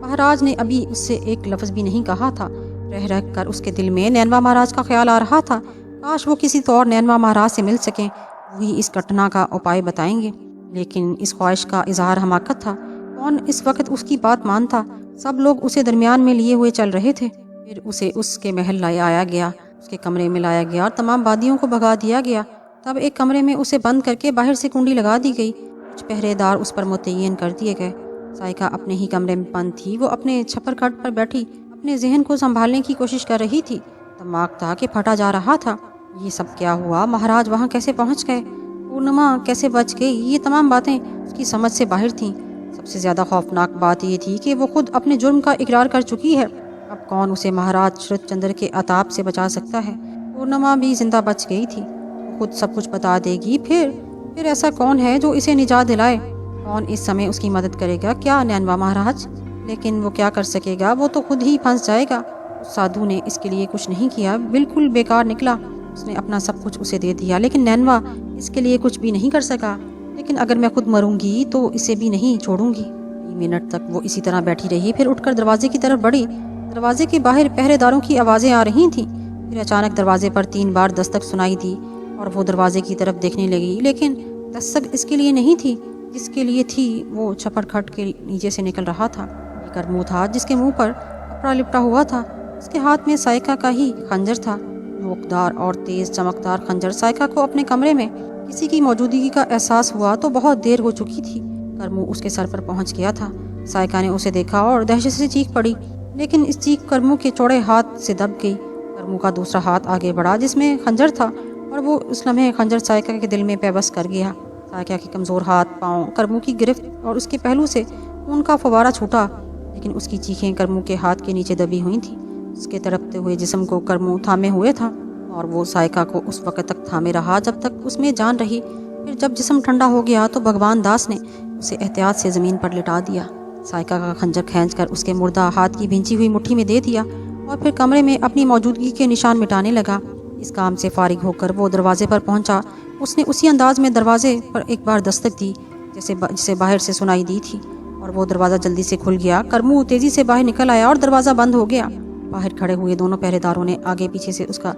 महाराज ने अभी उससे एक लफ्ज़ भी नहीं कहा था। रह रह कर उसके दिल में नैनवा महाराज का ख्याल आ रहा था। काश वो किसी तौर नैनवा महाराज से मिल सकें, वही इस घटना का उपाय बताएंगे। लेकिन इस ख्वाहिश का इजहार हमाकत था। कौन इस वक्त उसकी बात मानता? सब लोग उसे दरमियान में लिए हुए चल रहे थे। फिर उसे उसके महल लाया गया, उसके कमरे में लाया गया और तमाम बादियों को भगा दिया गया। तब एक कमरे में उसे बंद करके बाहर से कुंडी लगा दी गई। कुछ पहरेदार उस पर मुतय्यन कर दिए गए। साइका अपने ही कमरे में बंद थी। वो अपने छप्पर खाट पर बैठी अपने जहन को संभालने की कोशिश कर रही थी। दिमाग था कि फटा जा रहा था। ये सब क्या हुआ? महाराज वहाँ कैसे पहुँच गए? पूर्णिमा कैसे बच गई? ये तमाम बातें उसकी समझ से बाहर थीं। सबसे ज़्यादा खौफनाक बात ये थी कि वो खुद अपने जुर्म का इकरार कर चुकी है। अब कौन उसे महाराज शरतचंद्र के अताप से बचा सकता है? पूर्णिमा भी जिंदा बच गई थी। वो खुद सब कुछ बता देगी। फिर ऐसा कौन है जो इसे निजात दिलाए? कौन इस समय उसकी मदद करेगा? क्या नैनवा महाराज? लेकिन वो क्या कर सकेगा? वो तो खुद ही फंस जाएगा। उस साधु ने इसके लिए कुछ नहीं किया, बिल्कुल बेकार निकला। उसने अपना सब कुछ उसे दे दिया, लेकिन नैनवा इसके लिए कुछ भी नहीं कर सका। लेकिन अगर मैं खुद मरूंगी तो इसे भी नहीं छोड़ूंगी। कई मिनट तक वो इसी तरह बैठी रही। फिर उठकर दरवाजे की तरफ बढ़ी। दरवाजे के बाहर पहरेदारों की आवाज़ें आ रही थीं। फिर अचानक दरवाजे पर 3 बार दस्तक सुनाई दी और वो दरवाजे की तरफ देखने लगी। लेकिन दस्तक इसके लिए नहीं थी जिसके लिए थी। वो छप्पर खट के नीचे से निकल रहा था। एक मुंह था जिसके मुंह पर कपड़ा लिपटा हुआ था। उसके हाथ में साइका का ही खंजर था। नोकदार और तेज चमकदार खंजर। साइका को अपने कमरे में किसी की मौजूदगी का एहसास हुआ तो बहुत देर हो चुकी थी। करमू उसके सर पर पहुंच गया था। साइका ने उसे देखा और दहशत से चीख पड़ी, लेकिन इस चीख करमू के चौड़े हाथ से दब गई। करमू का दूसरा हाथ आगे बढ़ा जिसमें खंजर था और वो उस लम्हे खंजर साइका के दिल में पेबस कर गया। साइका के कमजोर हाथ पांव करमू की गिरफ्त और उसके पहलू से उनका फवारा छूटा, लेकिन उसकी चीखें करमू के हाथ के नीचे दबी हुई थी। उसके तड़पते हुए जिस्म को करमू थामे हुए था और वो साइका को उस वक्त तक थामे रहा जब तक उसमें जान रही। फिर जब जिस्म ठंडा हो गया तो भगवान दास ने उसे एहतियात से ज़मीन पर लिटा दिया। साइका का खंजर खींचकर उसके मुर्दा हाथ की भिंची हुई मुट्ठी में दे दिया और फिर कमरे में अपनी मौजूदगी के निशान मिटाने लगा। इस काम से फारिग होकर वो दरवाजे पर पहुंचा। उसने उसी अंदाज में दरवाजे पर एक बार दस्तक दी जैसे बाहर से सुनाई दी थी और वो दरवाज़ा जल्दी से खुल गया। करमू तेज़ी से बाहर निकल आया और दरवाज़ा बंद हो गया। बाहर खड़े हुए दोनों पहरेदारों ने आगे पीछे से उसका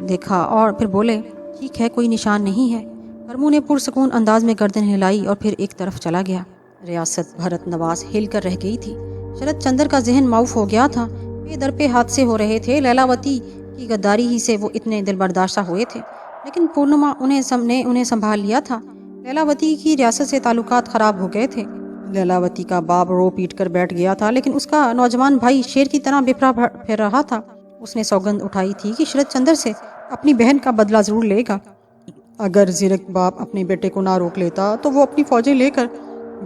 देखा और फिर बोले, ठीक है, कोई निशान नहीं है। करमू ने पुरसकून अंदाज में गर्दन हिलाई और फिर एक तरफ चला गया। रियासत भरत नवाज हिल कर रह गई थी। शरद चंद्र का जहन माऊफ हो गया था। बेदर पे हादसे हो रहे थे। लैलावती की गद्दारी ही से वो इतने दिल बर्दाश्त हुए थे, लेकिन पूर्णिमा उन्हें संभाल लिया था। लैलावती की रियासत से ताल्लुकात खराब हो गए थे। लैलावती का बाप रो पीट कर बैठ गया था, लेकिन उसका नौजवान भाई शेर की तरह बिफरा फिर रहा था। उसने सौगंध उठाई थी कि शरद चंद्र से अपनी बहन का बदला जरूर लेगा। अगर जीरक बाप अपने बेटे को ना रोक लेता तो वो अपनी फौजें लेकर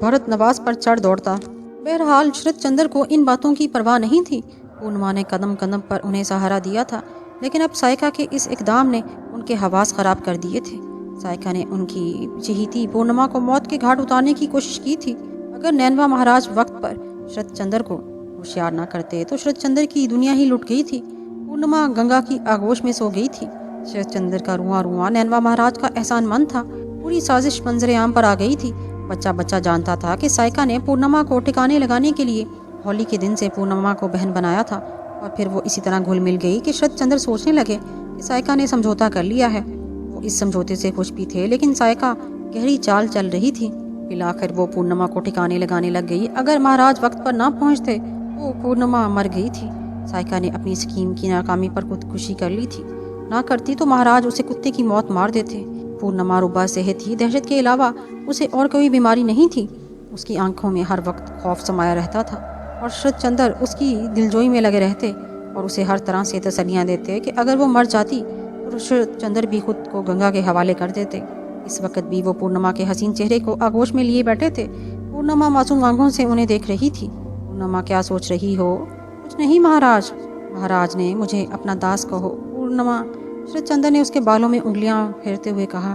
भरत नवाज पर चढ़ दौड़ता। बहरहाल शरद चंद्र को इन बातों की परवाह नहीं थी। पूर्णिमा ने कदम कदम पर उन्हें सहारा दिया था, लेकिन अब साइका के इस इकदाम ने उनके हवास खराब कर दिए थे। साइका ने उनकी चहीती पूर्णिमा को मौत के घाट उतारने की कोशिश की थी। अगर नैनवा महाराज वक्त पर शरद चंद्र को होशियार न करते तो शरद चंद्र की दुनिया ही लुट गई थी। पूर्णिमा गंगा की आगोश में सो गई थी। शरद चंद्र का रुआं रुआं नैनवा महाराज का एहसानमंद था। पूरी साजिश मंजरे आम पर आ गई थी। बच्चा बच्चा जानता था कि साइका ने पूर्णिमा को ठिकाने लगाने के लिए होली के दिन से पूर्णिमा को बहन बनाया था। और फिर वो इसी तरह घुल मिल गई कि शरद चंद्र सोचने लगे कि साइका ने समझौता कर लिया है। वो इस समझौते से खुश भी थे, लेकिन साइका गहरी चाल चल रही थी। फिर आखिर वो पूर्णिमा को ठिकाने लगाने लग गई। अगर महाराज वक्त पर ना पहुंचते तो पूर्णिमा मर गई थी। साइका ने अपनी स्कीम की नाकामी पर खुदकुशी कर ली थी। ना करती तो महाराज उसे कुत्ते की मौत मार देते। पूर्णिमा रुबा सेहत थी। दहशत के अलावा उसे और कोई बीमारी नहीं थी। उसकी आंखों में हर वक्त खौफ समाया रहता था और शरद चंद्र उसकी दिलजोई में लगे रहते और उसे हर तरह से तसल्लियाँ देते कि अगर वो मर जाती तो शरद चंद्र भी खुद को गंगा के हवाले कर देते। इस वक्त भी वो पूर्णिमा के हसीन चेहरे को आगोश में लिए बैठे थे। पूर्णिमा मासूम आंखों से उन्हें देख रही थी। पूर्णिमा, क्या सोच रही हो? कुछ नहीं महाराज। महाराज ने मुझे अपना दास कहो। पूर्णिमा, शरद चंद्र ने उसके बालों में उंगलियां फेरते हुए कहा,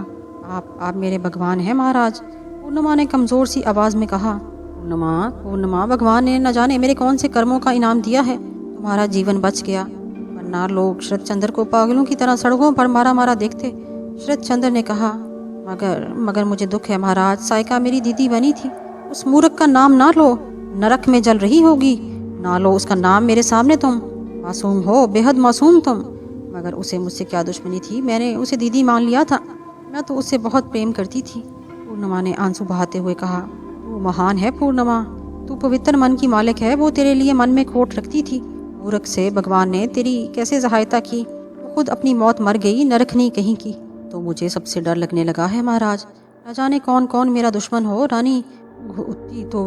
आप मेरे भगवान हैं महाराज। पूर्णिमा ने कमजोर सी आवाज में कहा, पूर्णिमा, भगवान ने न जाने मेरे कौन से कर्मों का इनाम दिया है, तुम्हारा जीवन बच गया, वरना लोग शरद चंद्र को पागलों की तरह सड़कों पर मारा मारा देखते। शरद चंद्र ने कहा, मगर मुझे दुख है महाराज, साइका मेरी दीदी बनी थी। उस मूर्ख का नाम ना लो, नरक में जल रही होगी। ना लो उसका नाम मेरे सामने। तुम मासूम हो, बेहद मासूम तुम। मगर उसे मुझसे क्या दुश्मनी थी? मैंने उसे दीदी मान लिया था। मैं तो उससे बहुत प्रेम करती थी। पूर्णिमा ने आंसू बहाते हुए कहा, तू महान है पूर्णिमा, तू पवित्र मन की मालिक है। वो तेरे लिए मन में खोट रखती थी। मूर्ख से भगवान ने तेरी कैसे सहायता की। वो खुद अपनी मौत मर गई, नरखनी कहीं की। तो मुझे सबसे डर लगने लगा है महाराज। न जाने कौन कौन मेरा दुश्मन हो। रानी होती तो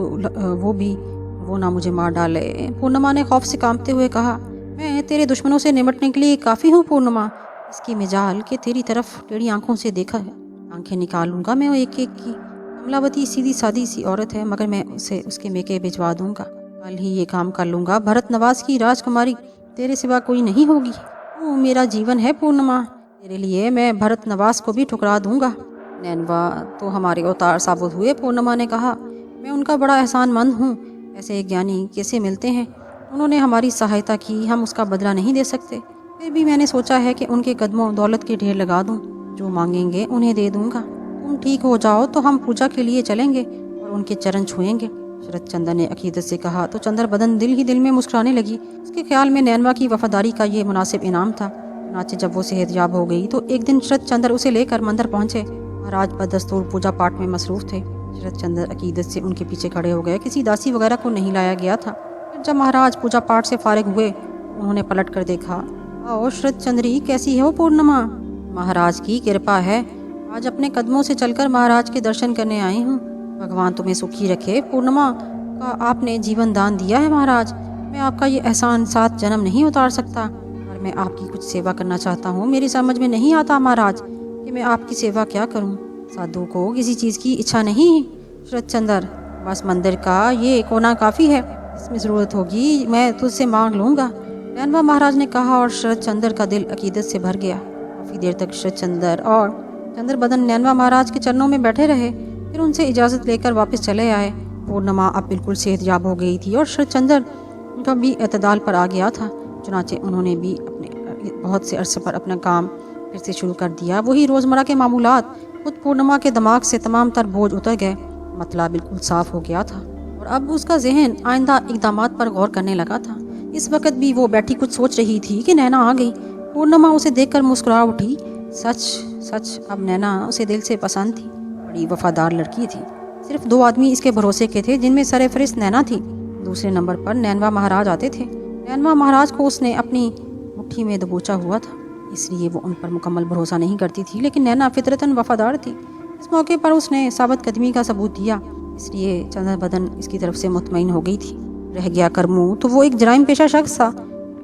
वो ना मुझे मार डाले। पूर्णिमा ने खौफ से कांपते हुए कहा, मैं तेरे दुश्मनों से निपटने के लिए काफ़ी हूँ पूर्णिमा। इसकी मिजाल के तेरी तरफ टेढ़ी आंखों से देखा है, आंखें निकालूंगा मैं एक एक की। कमलावती सीधी सादी सी औरत है, मगर मैं उसे उसके मेके भिजवा दूंगा। कल ही ये काम कर लूंगा। भरत नवाज की राजकुमारी तेरे सिवा कोई नहीं होगी। तू मेरा जीवन है पूर्णिमा, तेरे लिए मैं भरत नवाज को भी ठुकरा दूंगा। नैनवा तो हमारे अवतार साबित हुए, पूर्णिमा ने कहा। मैं उनका बड़ा एहसानमंद हूँ। ऐसे ज्ञानी कैसे मिलते हैं। उन्होंने हमारी सहायता की, हम उसका बदला नहीं दे सकते। फिर भी मैंने सोचा है कि उनके कदमों दौलत के ढेर लगा दूं। जो मांगेंगे उन्हें दे दूंगा। तुम ठीक हो जाओ तो हम पूजा के लिए चलेंगे और उनके चरण छुएंगे। शरद चंद्र ने अकीदत से कहा तो चंद्र बदन दिल ही दिल में मुस्कुराने लगी। उसके ख्याल में नैनवा की वफादारी का ये मुनासिब इनाम था। चुनाचे जब वो सेहतयाब हो गई तो एक दिन शरद चंद्र उसे लेकर मंदिर पहुंचे। महाराज बदस्तूर पूजा पाठ में मसरूफ थे। शरद चंद्र अकीदत से उनके पीछे खड़े हो गए। किसी दासी वगैरह को नहीं लाया गया था। फिर जब महाराज पूजा पाठ से फारिग हुए, उन्होंने पलट कर देखा। आओ शरद चंद्री, कैसी है वो पूर्णिमा? महाराज की कृपा है। आज अपने कदमों से चलकर महाराज के दर्शन करने आई हूँ। भगवान तुम्हें सुखी रखे। पूर्णिमा का आपने जीवन दान दिया है महाराज। मैं आपका ये एहसान 7 जन्म नहीं उतार सकता, पर मैं आपकी कुछ सेवा करना चाहता हूँ। मेरी समझ में नहीं आता महाराज कि मैं आपकी सेवा क्या करूँ। साधु को किसी चीज़ की इच्छा नहीं। शरद चंद्र, बस मंदिर का ये कोना काफ़ी है। इसमें ज़रूरत होगी मैं तुझसे मांग लूँगा, नैनवा महाराज ने कहा। और शरद चंद्र का दिल अकीदत से भर गया। काफ़ी देर तक शरद चंद्र और चंद्र बदन नैनवा महाराज के चरणों में बैठे रहे। फिर उनसे इजाज़त लेकर वापस चले आए। पूर्णिमा अब बिल्कुल सेहतयाब हो गई थी और शरद चंद्र उनका भी एतदाल पर आ गया था। चुनाचे उन्होंने भी अपने बहुत से अरसे पर अपना काम फिर से शुरू कर दिया। वही रोज़मर्रा के मामूलात। खुद पूर्णिमा के दिमाग से तमाम तर बोझ उतर गए। मतला बिल्कुल साफ हो गया था और अब उसका जहन आइंदा इक़दामात पर गौर करने लगा था। इस वक्त भी वो बैठी कुछ सोच रही थी कि नैना आ गई। पूर्णिमा उसे देखकर मुस्कुरा उठी। सच सच अब नैना उसे दिल से पसंद थी। बड़ी वफादार लड़की थी। सिर्फ 2 आदमी इसके भरोसे के थे, जिनमें सरफहरिस्त नैना थी। दूसरे नंबर पर नैनवा महाराज आते थे। नैनवा महाराज को उसने अपनी मुट्ठी में दबोचा हुआ था, इसलिए वो उन पर मुकम्मल भरोसा नहीं करती थी। लेकिन नैना फितरतन वफादार थी। इस मौके पर उसने साबित कदमी का सबूत दिया, इसलिए चंद्र बदन इसकी तरफ से मुतमईन हो गई थी। रह गया करमू तो वो एक जराइम पेशा शख्स था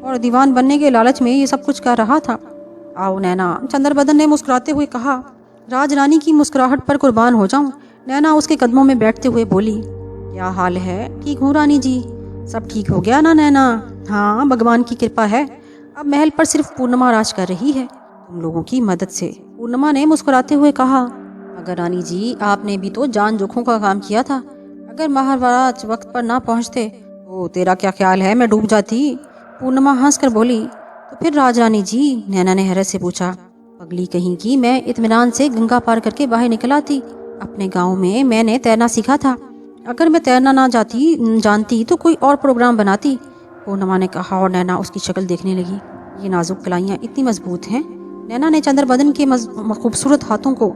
और दीवान बनने के लालच में ये सब कुछ कर रहा था। आओ नैना, चंद्र बदन ने मुस्कुराते हुए कहा। राज रानी की मुस्कुराहट पर कुर्बान हो जाऊं। नैना उसके कदमों में बैठते हुए बोली, क्या हाल है? ठीक हूँ रानी जी। सब ठीक हो गया ना नैना? हाँ, भगवान की कृपा है। अब महल पर सिर्फ पूर्णिमा राज कर रही है, तुम लोगों की मदद से। पूर्णिमा ने मुस्कुराते हुए कहा, मगर रानी जी, आपने भी तो जान जोखों का काम किया था। अगर महाराज वक्त पर ना पहुँचते तो तेरा क्या ख्याल है, मैं डूब जाती? पूर्णिमा हंस कर बोली। तो फिर राज रानी जी? नैना ने हैरत से पूछा। पगली कहीं की, मैं इत्मीनान से गंगा पार करके बाहर निकल आती। अपने गांव में मैंने तैरना सीखा था। अगर मैं तैरना ना जानती तो कोई और प्रोग्राम बनाती, पूर्णिमा ने कहा। और नैना उसकी शक्ल देखने लगी। ये नाजुक कलाइयाँ इतनी मजबूत हैं। नैना ने चंद्र बदन के खूबसूरत हाथों को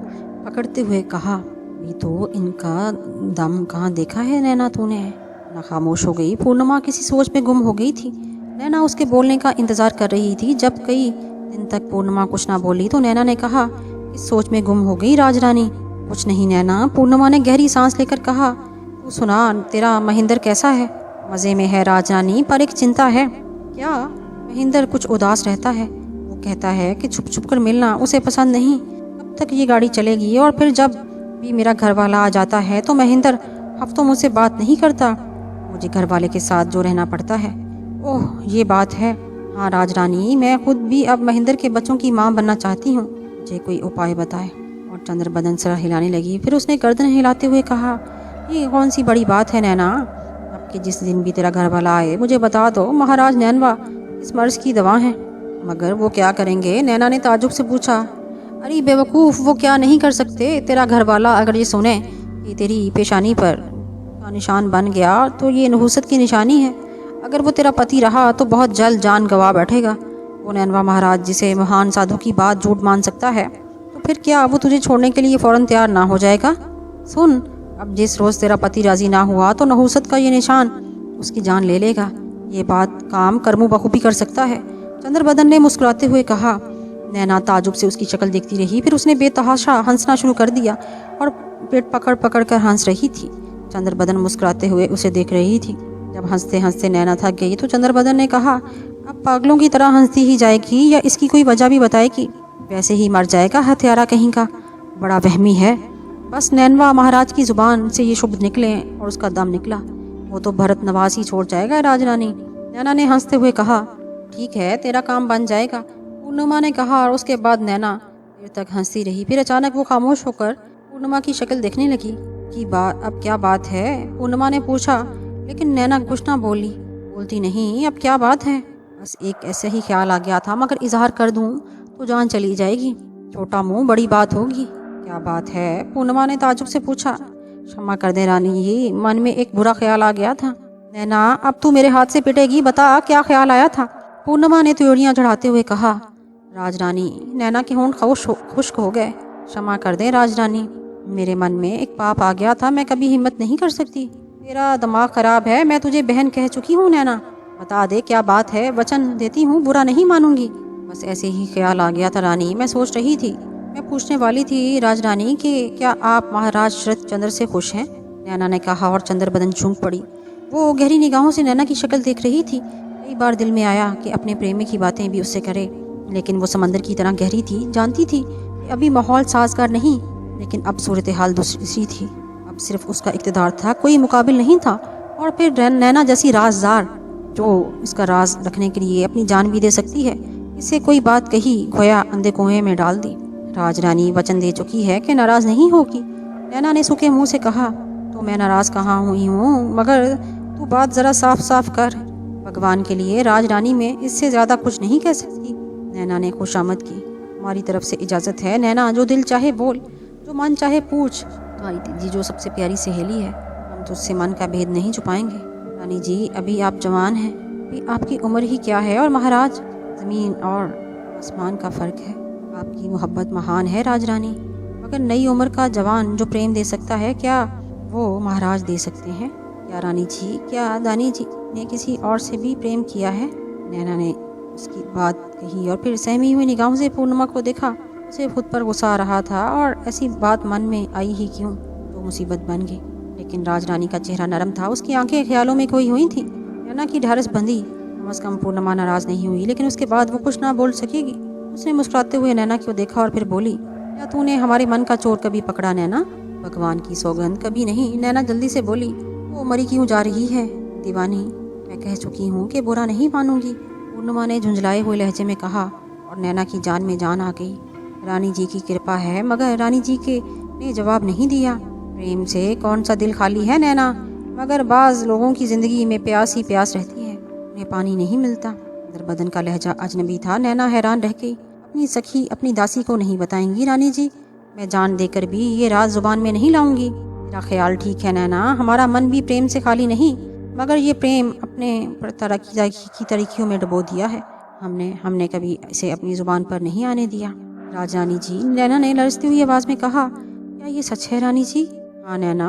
पकड़ते हुए कहा, भी तो इनका दम कहाँ देखा है नैना तूने? ना खामोश हो गई। पूर्णिमा किसी सोच में गुम हो गई थी। नैना उसके बोलने का इंतजार कर रही थी। जब कई दिन तक पूर्णिमा कुछ ना बोली तो नैना ने कहा, इस सोच में गुम हो गई राजरानी? कुछ नहीं नैना, पूर्णिमा ने गहरी सांस लेकर कहा। तू सुना, तेरा महेंद्र कैसा है? मज़े में है राजरानी, पर एक चिंता है। क्या? महेंद्र कुछ उदास रहता है। वो कहता है कि छुप छुप कर मिलना उसे पसंद नहीं। कब तक ये गाड़ी चलेगी? और फिर जब भी मेरा घर वाला आ जाता है तो महेंद्र हफ्तों मुझसे बात नहीं करता। मुझे घर वाले के साथ जो रहना पड़ता है। ओह, ये बात है। हाँ राजरानी, मैं खुद भी अब महेंद्र के बच्चों की माँ बनना चाहती हूँ। मुझे कोई उपाय बताए। और चंद्र बदन सर हिलाने लगी। फिर उसने गर्दन हिलाते हुए कहा, ये कौन सी बड़ी बात है नैना? अब कि जिस दिन भी तेरा घर वाला आए मुझे बता दो। महाराज नैनवा इस मर्ज की दवा है। मगर वो क्या करेंगे? नैना ने ताजुब से पूछा। अरे बेवकूफ़, वो क्या नहीं कर सकते? तेरा घर वाला अगर ये सुने कि तेरी पेशानी पर का निशान बन गया तो ये नहुसत की निशानी है। अगर वो तेरा पति रहा तो बहुत जल्द जान गवा बैठेगा। वो नैनवा महाराज जिसे महान साधु की बात झूठ मान सकता है, तो फिर क्या वो तुझे छोड़ने के लिए फ़ौरन तैयार ना हो जाएगा? सुन, अब जिस रोज़ तेरा पति राज़ी ना हुआ तो नहुसत का ये निशान उसकी जान ले लेगा। ये बात काम करमू बखूबी कर सकता है। चंद्र बदन ने मुस्कुराते हुए कहा। नैना ताजुब से उसकी शक्ल देखती रही। फिर उसने बेतहाशा हंसना शुरू कर दिया और पेट पकड़ पकड़ कर हंस रही थी। चंद्रबदन मुस्कुराते हुए उसे देख रही थी। जब हंसते हंसते नैना थक गई तो चंद्रबदन ने कहा, अब पागलों की तरह हंसती ही जाएगी या इसकी कोई वजह भी बताएगी? वैसे ही मर जाएगा हत्यारा कहीं का, बड़ा वहमी है। बस नैनवा महाराज की जुबान से ये शब्द निकले और उसका दम निकला, वो तो भरत नवाज ही छोड़ जाएगा राजरानी। नैना ने हंसते हुए कहा, ठीक है, तेरा काम बन जाएगा, पूर्णिमा ने कहा। और उसके बाद नैना देर तक हंसती रही। फिर अचानक वो खामोश होकर पूर्णिमा की शक्ल देखने लगी। कि बात अब क्या बात है? पूर्णिमा ने पूछा, लेकिन नैना कुछ ना बोलती नहीं। अब क्या बात है? बस एक ऐसे ही ख्याल आ गया था, मगर इजहार कर दूं तो जान चली जाएगी। छोटा मुंह बड़ी बात होगी। क्या बात है? पूर्णिमा ने ताज्जुब से पूछा। क्षमा कर दे रानी जी, मन में एक बुरा ख्याल आ गया था। नैना, अब तू मेरे हाथ से पिटेगी, बता क्या ख्याल आया था? पूर्णिमा ने त्योड़ियां चढ़ाते हुए कहा। राजरानी, नैना के होंठ खुश्क हो गए। क्षमा कर दे राजरानी, मेरे मन में एक पाप आ गया था, मैं कभी हिम्मत नहीं कर सकती। तेरा दिमाग खराब है, मैं तुझे बहन कह चुकी हूँ नैना, बता दे क्या बात है, वचन देती हूँ बुरा नहीं मानूंगी। बस ऐसे ही ख्याल आ गया था रानी, मैं सोच रही थी, मैं पूछने वाली थी राजरानी कि क्या आप महाराज शरद चंद्र से खुश हैं? नैना ने कहा और चंद्रबदन चूक पड़ी। वो गहरी निगाहों से नैना की शक्ल देख रही थी। कई बार दिल में आया कि अपने प्रेमी की बातें भी उससे करे, लेकिन वो समंदर की तरह गहरी थी। जानती थी कि अभी माहौल साजगार नहीं, लेकिन अब सूरत हाल दूसरी थी। अब सिर्फ उसका इक़्तिदार था, कोई मुकाबिल नहीं था। और फिर नैना जैसी राजदार, जो इसका राज रखने के लिए अपनी जान भी दे सकती है, इसे कोई बात कही खोया अंधे कुएं में डाल दी। राजरानी वचन दे चुकी है कि नाराज नहीं होगी। नैना ने सूखे मुंह से कहा, तो मैं नाराज कहाँ हुई हूँ, मगर तू बात जरा साफ साफ कर। भगवान के लिए राजरानी में इससे ज्यादा कुछ नहीं कह सकती। नैना ने खुशामद की। हमारी तरफ से इजाजत है नैना, जो दिल चाहे बोल, जो मन चाहे पूछ। तुम्हारी दीदी जो सबसे प्यारी सहेली है, हम तुझसे मन का भेद नहीं छुपाएंगे। रानी जी, अभी आप जवान हैं, अभी आपकी उम्र ही क्या है, और महाराज, ज़मीन और आसमान का फ़र्क है। आपकी मोहब्बत महान है राजरानी, मगर नई उम्र का जवान जो प्रेम दे सकता है, क्या वो महाराज दे सकते हैं? क्या रानी जी, क्या दानी जी ने किसी और से भी प्रेम किया है? नैना ने उसकी बात कही और फिर सहमी हुई निगाहों से पूर्णिमा को देखा। उसे खुद पर गुस्सा आ रहा था, और ऐसी बात मन में आई ही क्यों, तो मुसीबत बन गई। लेकिन राजरानी का चेहरा नरम था, उसकी आंखें ख्यालों में खोई हुई थी। नैना की ढारस बंधी। कम अज़ कम पूर्णिमा नाराज नहीं हुई, लेकिन उसके बाद वो कुछ ना बोल सकेगी। उसने मुस्कुराते हुए नैना को देखा और फिर बोली, क्या तूने हमारे मन का चोर कभी पकड़ा नैना? भगवान की सौगंध, कभी नहीं। नैना जल्दी से बोली, वो मरी क्यों जा रही है? दीवानी, मैं कह चुकी हूँ कि बुरा नहीं मानूंगी। पूर्णिमा ने झुंझलाए हुए लहजे में कहा, और नैना की जान में जान आ गई। रानी जी की कृपा है। मगर रानी जी के ने जवाब नहीं दिया। प्रेम से कौन सा दिल खाली है नैना, मगर बाज़ लोगों की ज़िंदगी में प्यास ही प्यास रहती है, उन्हें पानी नहीं मिलता। बदन का लहजा अजनबी था। नैना हैरान रह गई। अपनी सखी अपनी दासी को नहीं बताएंगी रानी जी? मैं जान देकर भी ये राज जुबान में नहीं लाऊंगी। तेरा ख्याल ठीक है नैना, हमारा मन भी प्रेम से खाली नहीं, मगर ये प्रेम अपने की तरीकियों में डुबो दिया है। हमने कभी इसे अपनी जुबान पर नहीं आने दिया। राजरानी जी, नैना ने लरजती हुई आवाज़ में कहा, क्या ये सच है रानी जी? हाँ नैना,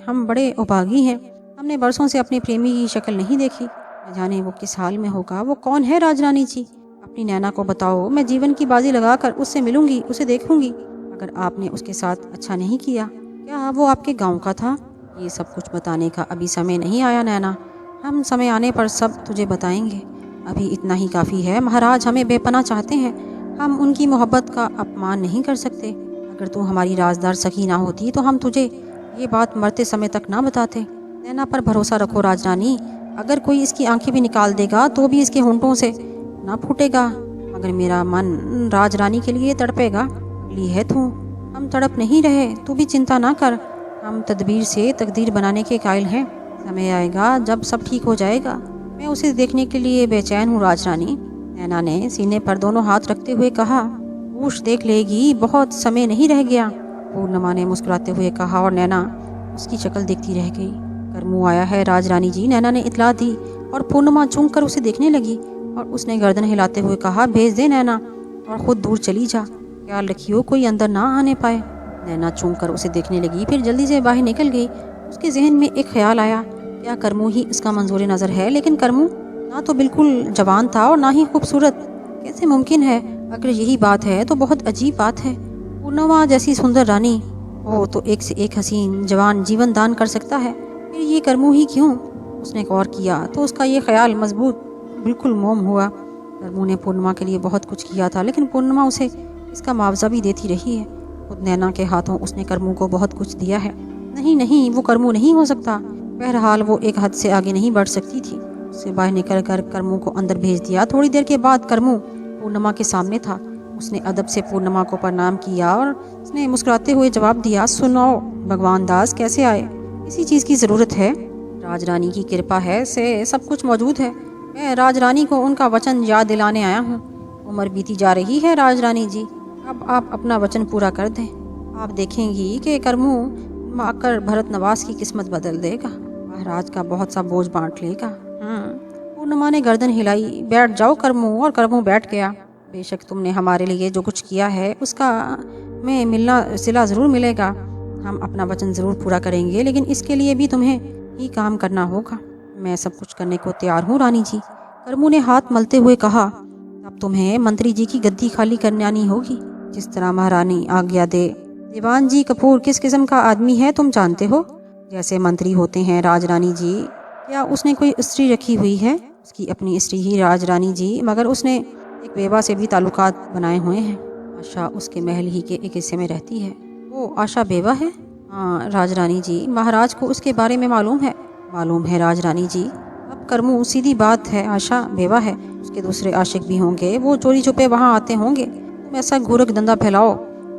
हम बड़े उभागी हैं। हमने बरसों से अपने प्रेमी की शक्ल नहीं देखी। न जाने वो किस हाल में होगा। वो कौन है राजरानी जी? अपनी नैना को बताओ, मैं जीवन की बाजी लगाकर उससे मिलूंगी, उसे देखूंगी। अगर आपने उसके साथ अच्छा नहीं किया, क्या वो आपके गांव का था? ये सब कुछ बताने का अभी समय नहीं आया नैना, हम समय आने पर सब तुझे बताएंगे। अभी इतना ही काफ़ी है। महाराज हमें बेपनाह चाहते हैं, हम उनकी मोहब्बत का अपमान नहीं कर सकते। अगर तू हमारी राजदार सखी ना होती तो हम तुझे ये बात मरते समय तक ना बताते। नैना पर भरोसा रखो राजरानी, अगर कोई इसकी आंखें भी निकाल देगा तो भी इसके होंठों से ना फूटेगा, मगर मेरा मन राजरानी के लिए तड़पेगा। अगली है तू, हम तड़प नहीं रहे, तू भी चिंता ना कर। हम तदबीर से तकदीर बनाने के कायल हैं। समय आएगा जब सब ठीक हो जाएगा। मैं उसे देखने के लिए बेचैन हूँ राजरानी। नैना ने सीने पर दोनों हाथ रखते हुए कहा, होश देख लेगी, बहुत समय नहीं रह गया। पूर्णिमा ने मुस्कुराते हुए कहा, और नैना उसकी शक्ल देखती रह गई। कर मुँह आया है राजरानी जी, नैना ने इतला दी, और पूर्णिमा चूम कर उसे देखने लगी। और उसने गर्दन हिलाते हुए कहा, भेज दे नैना, और खुद दूर चली जा, ख्याल रखियो कोई अंदर ना आने पाए। नैना चूम कर उसे देखने लगी, फिर जल्दी से बाहर निकल गई। उसके जहन में एक ख्याल आया, क्या करमू ही इसका मंजूर नज़र है? लेकिन करमू ना तो बिल्कुल जवान था और ना ही खूबसूरत। कैसे मुमकिन है? अगर यही बात है तो बहुत अजीब बात है। पूर्णिमा जैसी सुंदर रानी वो तो एक से एक हसीन जवान जीवन दान कर सकता है, फिर ये करमू ही क्यों? उसने गौर किया तो उसका ये ख्याल मजबूत बिल्कुल मोम हुआ। करमू ने पूर्णिमा के लिए बहुत कुछ किया था, लेकिन पूर्णिमा उसे इसका मुआवजा भी देती रही है। खुद नैना के हाथों उसने करमू को बहुत कुछ दिया है। नहीं नहीं, वो करमू नहीं हो सकता। बहरहाल वो एक हद से आगे नहीं बढ़ सकती थी। उससे बाहर निकल कर करमू को अंदर भेज दिया। थोड़ी देर के बाद करमू पूर्णिमा के सामने था। उसने अदब से पूर्णिमा को प्रणाम किया और उसने मुस्कुराते हुए जवाब दिया, सुनो भगवान दास, कैसे आए? इसी चीज़ की ज़रूरत है। राजरानी की कृपा है से सब कुछ मौजूद है। मैं राजरानी को उनका वचन याद दिलाने आया हूँ। उम्र बीती जा रही है राजरानी जी, अब आप अपना वचन पूरा कर दें। आप देखेंगी कि करमू आकर भरत नवाज की किस्मत बदल देगा, महाराज का बहुत सा बोझ बांट लेगा। पूर्णिमा ने गर्दन हिलाई। बैठ जाओ करमू। और करमू बैठ गया। बेशक तुमने हमारे लिए जो कुछ किया है उसका में मिलना सिला ज़रूर मिलेगा। हम अपना वचन ज़रूर पूरा करेंगे, लेकिन इसके लिए भी तुम्हें ही काम करना होगा। मैं सब कुछ करने को तैयार हूँ रानी जी, करमू ने हाथ मलते हुए कहा। अब तुम्हें मंत्री जी की गद्दी खाली करनी होगी, जिस तरह महारानी आज्ञा दे। दीवान जी कपूर किस किस्म का आदमी है तुम जानते हो? जैसे मंत्री होते हैं राजरानी जी। क्या उसने कोई स्त्री रखी हुई है? उसकी अपनी स्त्री ही राजरानी जी, मगर उसने एक बेवा से भी ताल्लुकात बनाए हुए हैं। आशा उसके महल ही के एक हिस्से में रहती है। वो आशा बेवा है? हाँ राजरानी जी, महाराज को उसके बारे में मालूम है। मालूम है राजरानी जी। अब करमू, सीधी बात है, आशा बेवा है, उसके दूसरे आशिक भी होंगे, वो चोरी छुपे वहाँ आते होंगे। तुम ऐसा घूरक धंधा फैलाओ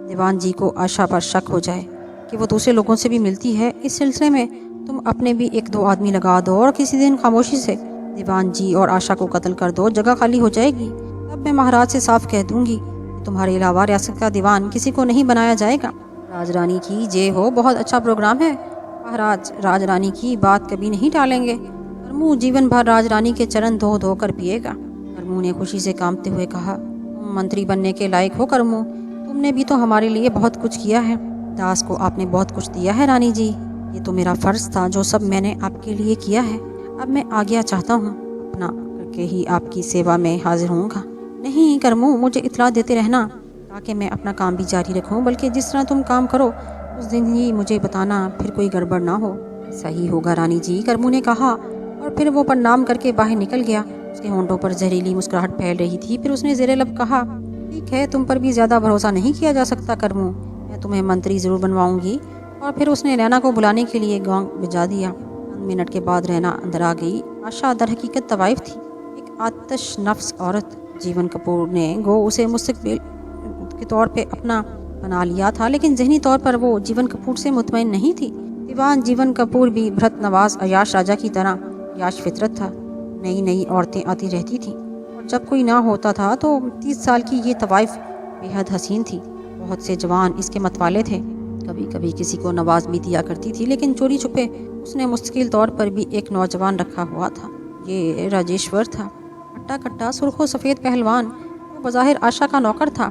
दीवान जी को आशा पर शक हो जाए कि वो दूसरे लोगों से भी मिलती है। इस सिलसिले में तुम अपने भी एक दो आदमी लगा दो और किसी दिन खामोशी से दीवान जी और आशा को कत्ल कर दो, जगह खाली हो जाएगी। तब मैं महाराज से साफ कह दूंगी कि तुम्हारे अलावा रियासत का दीवान किसी को नहीं बनाया जाएगा। राजरानी की जय हो, बहुत अच्छा प्रोग्राम है। महाराज राजरानी की बात कभी नहीं टालेंगे। करमू जीवन भर राजरानी के चरण धो धो कर पिएगा। करमू ने खुशी से कांपते हुए कहा, तुम मंत्री बनने के लायक हो करमू। तुमने भी तो हमारे लिए बहुत कुछ किया है। दास को आपने बहुत कुछ दिया है रानी जी। ये तो मेरा फर्ज था, जो सब मैंने आपके लिए किया है। अब मैं आज्ञा चाहता हूँ, अपना करके ही आपकी सेवा में हाजिर होऊंगा। नहीं करमू, मुझे इतला देते रहना ताकि मैं अपना काम भी जारी रखूं, बल्कि जिस तरह तुम काम करो उस दिन ही मुझे बताना, फिर कोई गड़बड़ ना हो। सही होगा रानी जी, करमू ने कहा और फिर वो प्रणाम करके बाहर निकल गया। उसके होंठों पर जहरीली मुस्कुराहट फैल रही थी। फिर उसने जेरे लब कहा, ठीक है, तुम पर भी ज़्यादा भरोसा नहीं किया जा सकता करमू, मैं तुम्हें मंत्री ज़रूर बनवाऊंगी। और फिर उसने रैना को बुलाने के लिए गांव भिजा दिया। 5 मिनट के बाद रैना अंदर आ गई। आशा दर हकीकत तवाइफ थी, एक आतश नफ्स औरत। जीवन कपूर ने गो उसे मुस्तकबिल के तौर पे अपना बना लिया था, लेकिन जहनी तौर पर वो जीवन कपूर से मुतमईन नहीं थी। दीवान जीवन कपूर भी भरत नवाज अयाश राजा की तरह याश फितरत था। नई नई औरतें आती रहती थीं और जब कोई ना होता था तो 30 साल की ये तवाइफ बेहद हसीन थी। बहुत से जवान इसके मतवाले थे। कभी कभी किसी को नवाज भी दिया करती थी, लेकिन चोरी छुपे उसने मुस्तकिल तौर पर भी एक नौजवान रखा हुआ था। ये राजेश्वर था, हट्टा कट्टा सुर्खो सफ़ेद पहलवान। वो बज़ाहिर आशा का नौकर था,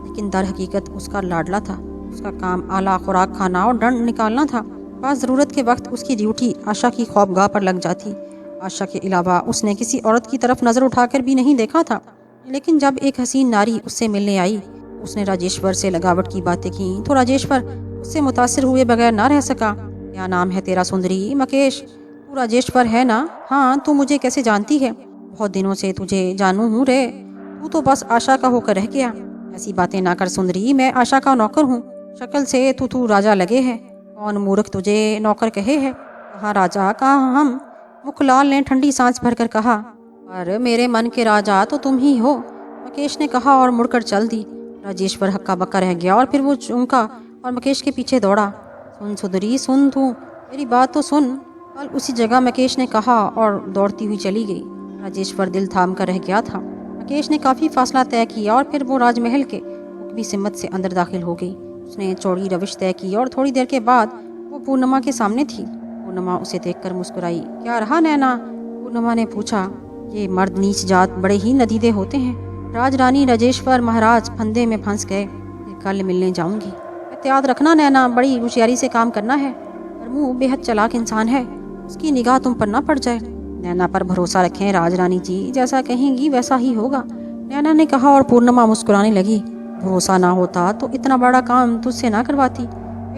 लेकिन दर हकीकत उसका लाडला था। उसका काम आला खुराक खाना और दंड निकालना था। बात ज़रूरत के वक्त उसकी ड्यूटी आशा की ख्वाबगाह पर लग जाती। आशा के अलावा उसने किसी औरत की तरफ नज़र उठाकर भी नहीं देखा था, लेकिन जब एक हसीन नारी उससे मिलने आई, उसने राजेश्वर से लगावट की बातें की तो राजेश्वर उससे मुतासिर हुए बगैर ना रह सका। क्या नाम है तेरा सुंदरी? मकेश। तू राजेश्वर है ना? हाँ, तू मुझे कैसे जानती है? बहुत दिनों से तुझे जानू हूँ रे। तू तो बस आशा का होकर रह गया। ऐसी बातें ना कर सुंदरी, मैं आशा का नौकर हूँ। शक्ल से तू राजा लगे है। कौन मूर्ख तुझे नौकर कहे है? कहाँ राजा, कहाँ हम? मुखलाल ने ठंडी सांस भरकर कहा, पर मेरे मन के राजा तो तुम ही हो, मकेश ने कहा और मुड़कर चल दी। राजेश्वर हक्का बक्का रह गया और फिर वो चौंका और मकेश के पीछे दौड़ा। सुन सुंदरी, सुन, तू मेरी बात तो सुन। कल उसी जगह मकेश ने कहा और दौड़ती हुई चली गई। राजेश्वर दिल थाम कर रह गया था। मकेश ने काफ़ी फासला तय किया और फिर वो राजमहल के हुक्मी सिमत से अंदर दाखिल हो गई। उसने चौड़ी रविश तय की और थोड़ी देर के बाद वो पूर्णिमा के सामने थी। पूर्णिमा उसे देखकर मुस्कुराई। क्या रहा नैना? पूर्णिमा ने पूछा। ये मर्द नीच जात बड़े ही नदीदे होते हैं। राजरानी राजेश्वर महाराज फंदे में फंस गए। कल मिलने जाऊंगी। एहतियात रखना नैना, बड़ी होशियारी से काम करना है। करमू बेहद चालाक इंसान है, उसकी निगाह तुम पर ना पड़ जाए। नैना पर भरोसा रखें राजरानी जी, जैसा कहेंगी वैसा ही होगा, नैना ने कहा और पूर्णिमा मुस्कुराने लगी। भरोसा ना होता तो इतना बड़ा काम तुझसे ना करवाती।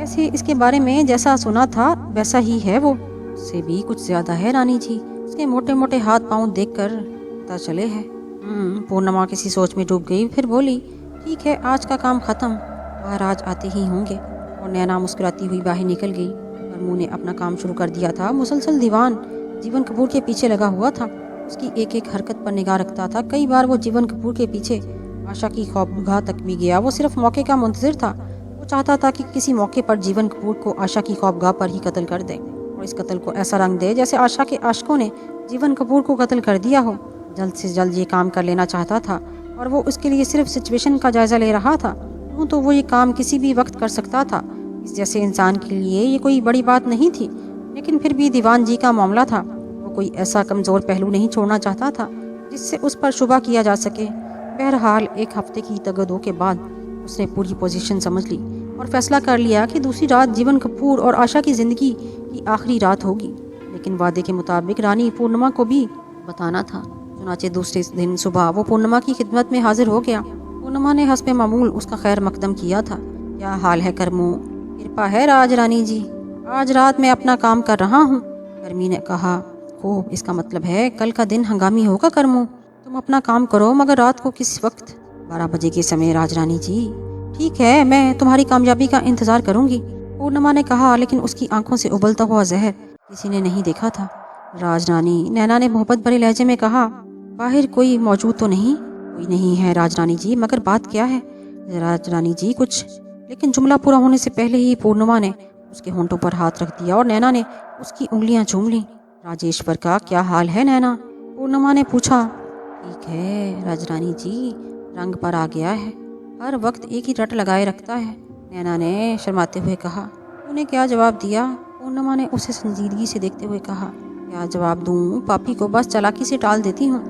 वैसे इसके बारे में जैसा सुना था वैसा ही है वो, उससे भी कुछ ज्यादा है रानी जी। उसके मोटे मोटे हाथ पांव देखकर पता चले है। पूर्णिमा किसी सोच में डूब गई, फिर बोली, ठीक है, आज का काम खत्म, महाराज आते ही होंगे। और नैना मुस्कुराती हुई बाहर निकल गई। करमू ने अपना काम शुरू कर दिया था। मुसलसल दीवान जीवन कपूर के पीछे लगा हुआ था। उसकी एक एक हरकत पर निगाह रखता था। कई बार वो जीवन कपूर के पीछे आशा की खौफगाह तक भी गया। वो सिर्फ मौके का मुंतजिर था। वो चाहता था कि किसी मौके पर जीवन कपूर को आशा की खौफगाह पर ही कत्ल कर दे और इस कत्ल को ऐसा रंग दे जैसे आशा के आशिकों ने जीवन कपूर को कत्ल कर दिया हो। जल्द से जल्द ये काम कर लेना चाहता था और वो उसके लिए सिर्फ सिचुएशन का जायजा ले रहा था। यूँ तो वो ये काम किसी भी वक्त कर सकता था। इस जैसे इंसान के लिए ये कोई बड़ी बात नहीं थी, लेकिन फिर भी दीवान जी का मामला था। वो कोई ऐसा कमज़ोर पहलू नहीं छोड़ना चाहता था जिससे उस पर शुबा किया जा सके। बहरहाल 1 हफ्ते की तगदो के बाद उसने पूरी पोजीशन समझ ली और फैसला कर लिया कि दूसरी रात जीवन कपूर और आशा की ज़िंदगी की आखिरी रात होगी। लेकिन वादे के मुताबिक रानी पूर्णिमा को भी बताना था। चुनाचे दूसरे दिन सुबह वो पूर्णिमा की खिदमत में हाजिर हो गया। पूर्णिमा ने हस्बे मामूल उसका खैर मकदम किया था। क्या हाल है करमू? कृपा है राज रानी जी, आज रात मैं अपना काम कर रहा हूँ। करमी ने कहा, खूब, इसका मतलब है कल का दिन हंगामी होगा करमू। तुम अपना काम करो, मगर रात को किस वक्त? 12 बजे के समय राज रानी जी। ठीक है, मैं तुम्हारी कामयाबी का इंतजार करूंगी, पूर्णिमा ने कहा, लेकिन उसकी आंखों से उबलता हुआ जहर किसी ने नहीं देखा था। राजरानी, नैना ने मोहब्बत भरे लहजे में कहा, बाहर कोई मौजूद तो नहीं? कोई नहीं है राजरानी जी, मगर बात क्या है? राजरानी जी कुछ। लेकिन जुमला पूरा होने से पहले ही पूर्णिमा ने उसके होंठों पर हाथ रख दिया और नैना ने उसकी उंगलियां चूम ली। राजेश्वर का क्या हाल है नैना? पूर्णिमा ने पूछा। ठीक है राजरानी जी, रंग पर आ गया है, हर वक्त एक ही रट लगाए रखता है, नैना ने शर्माते हुए कहा। तूने क्या जवाब दिया? पूर्णिमा ने उसे संजीदगी से देखते हुए कहा। क्या जवाब दूं? पापी को बस चालाकी से टाल देती हूँ।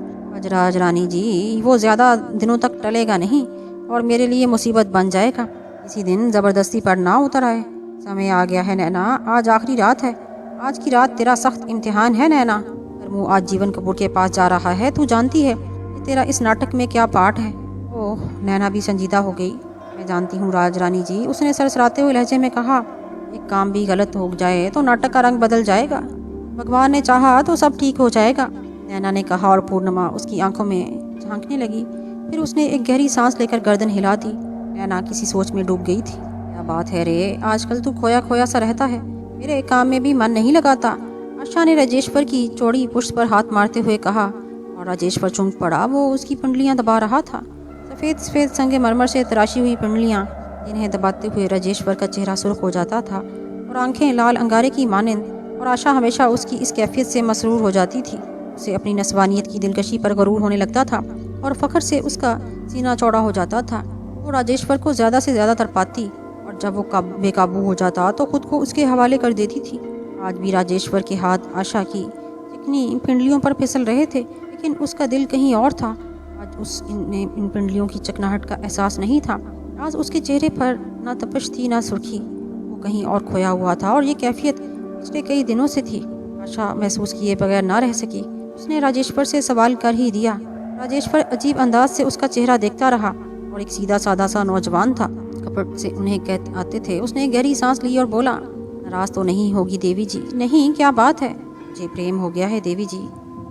राज रानी जी, वो ज्यादा दिनों तक टलेगा नहीं और मेरे लिए मुसीबत बन जाएगा। किसी दिन जबरदस्ती पर ना उतर आए। समय आ गया है नैना, आज आखिरी रात है। आज की रात तेरा सख्त इम्तिहान है नैना। करमू आज जीवन कपूर के पास जा रहा है, तू जानती है कि तेरा इस नाटक में क्या पार्ट है? ओह, नैना भी संजीदा हो गई। मैं जानती हूँ राज रानी जी, उसने सरसराते हुए लहजे में कहा। एक काम भी गलत हो जाए तो नाटक का रंग बदल जाएगा। भगवान ने चाहा तो सब ठीक हो जाएगा, नैना ने कहा और पूर्णिमा उसकी आंखों में झांकने लगी। फिर उसने एक गहरी सांस लेकर गर्दन हिला दी। नैना किसी सोच में डूब गई थी। क्या बात है रे, आजकल तू खोया खोया सा रहता है, मेरे काम में भी मन नहीं लगाता। आशा ने राजेश्वर की चौड़ी पुष्ट पर हाथ मारते हुए कहा और राजेश्वर चौंक पड़ा। वो उसकी पिंडलियां दबा रहा था, सफ़ेद सफ़ेद संगे मरमर से तराशी हुई पिंडलियां, जिन्हें दबाते हुए राजेश्वर का चेहरा सुर्ख हो जाता था और आंखें लाल अंगारे की मानिंद। और आशा हमेशा उसकी इस कैफियत से मसरूर हो जाती थी। उसे अपनी नस्वानियत की दिलकशी पर गरूर होने लगता था और फ़ख्र से उसका सीना चौड़ा हो जाता था। वो राजेश्वर को ज़्यादा से ज़्यादा तड़पाती और जब वो बेकाबू हो जाता तो खुद को उसके हवाले कर देती थी। आज भी राजेश्वर के हाथ आशा की चिकनी पिंडलियों पर फिसल रहे थे, लेकिन उसका दिल कहीं और था। आज इन पिंडलियों की चकनाहट का एहसास नहीं था। आज उसके चेहरे पर ना तपश थी ना सुर्खी, वो कहीं और खोया हुआ था और ये कैफियत पिछले कई दिनों से थी। आशा महसूस किए बगैर ना रह सकी। उसने राजेश्वर से सवाल कर ही दिया। राजेश्वर अजीब अंदाज से उसका चेहरा देखता रहा और एक सीधा साधा सा नौजवान था, कपट से उन्हें कहते आते थे। उसने गहरी सांस ली और बोला, नाराज तो नहीं होगी देवी जी? नहीं, क्या बात है? मुझे प्रेम हो गया है देवी जी,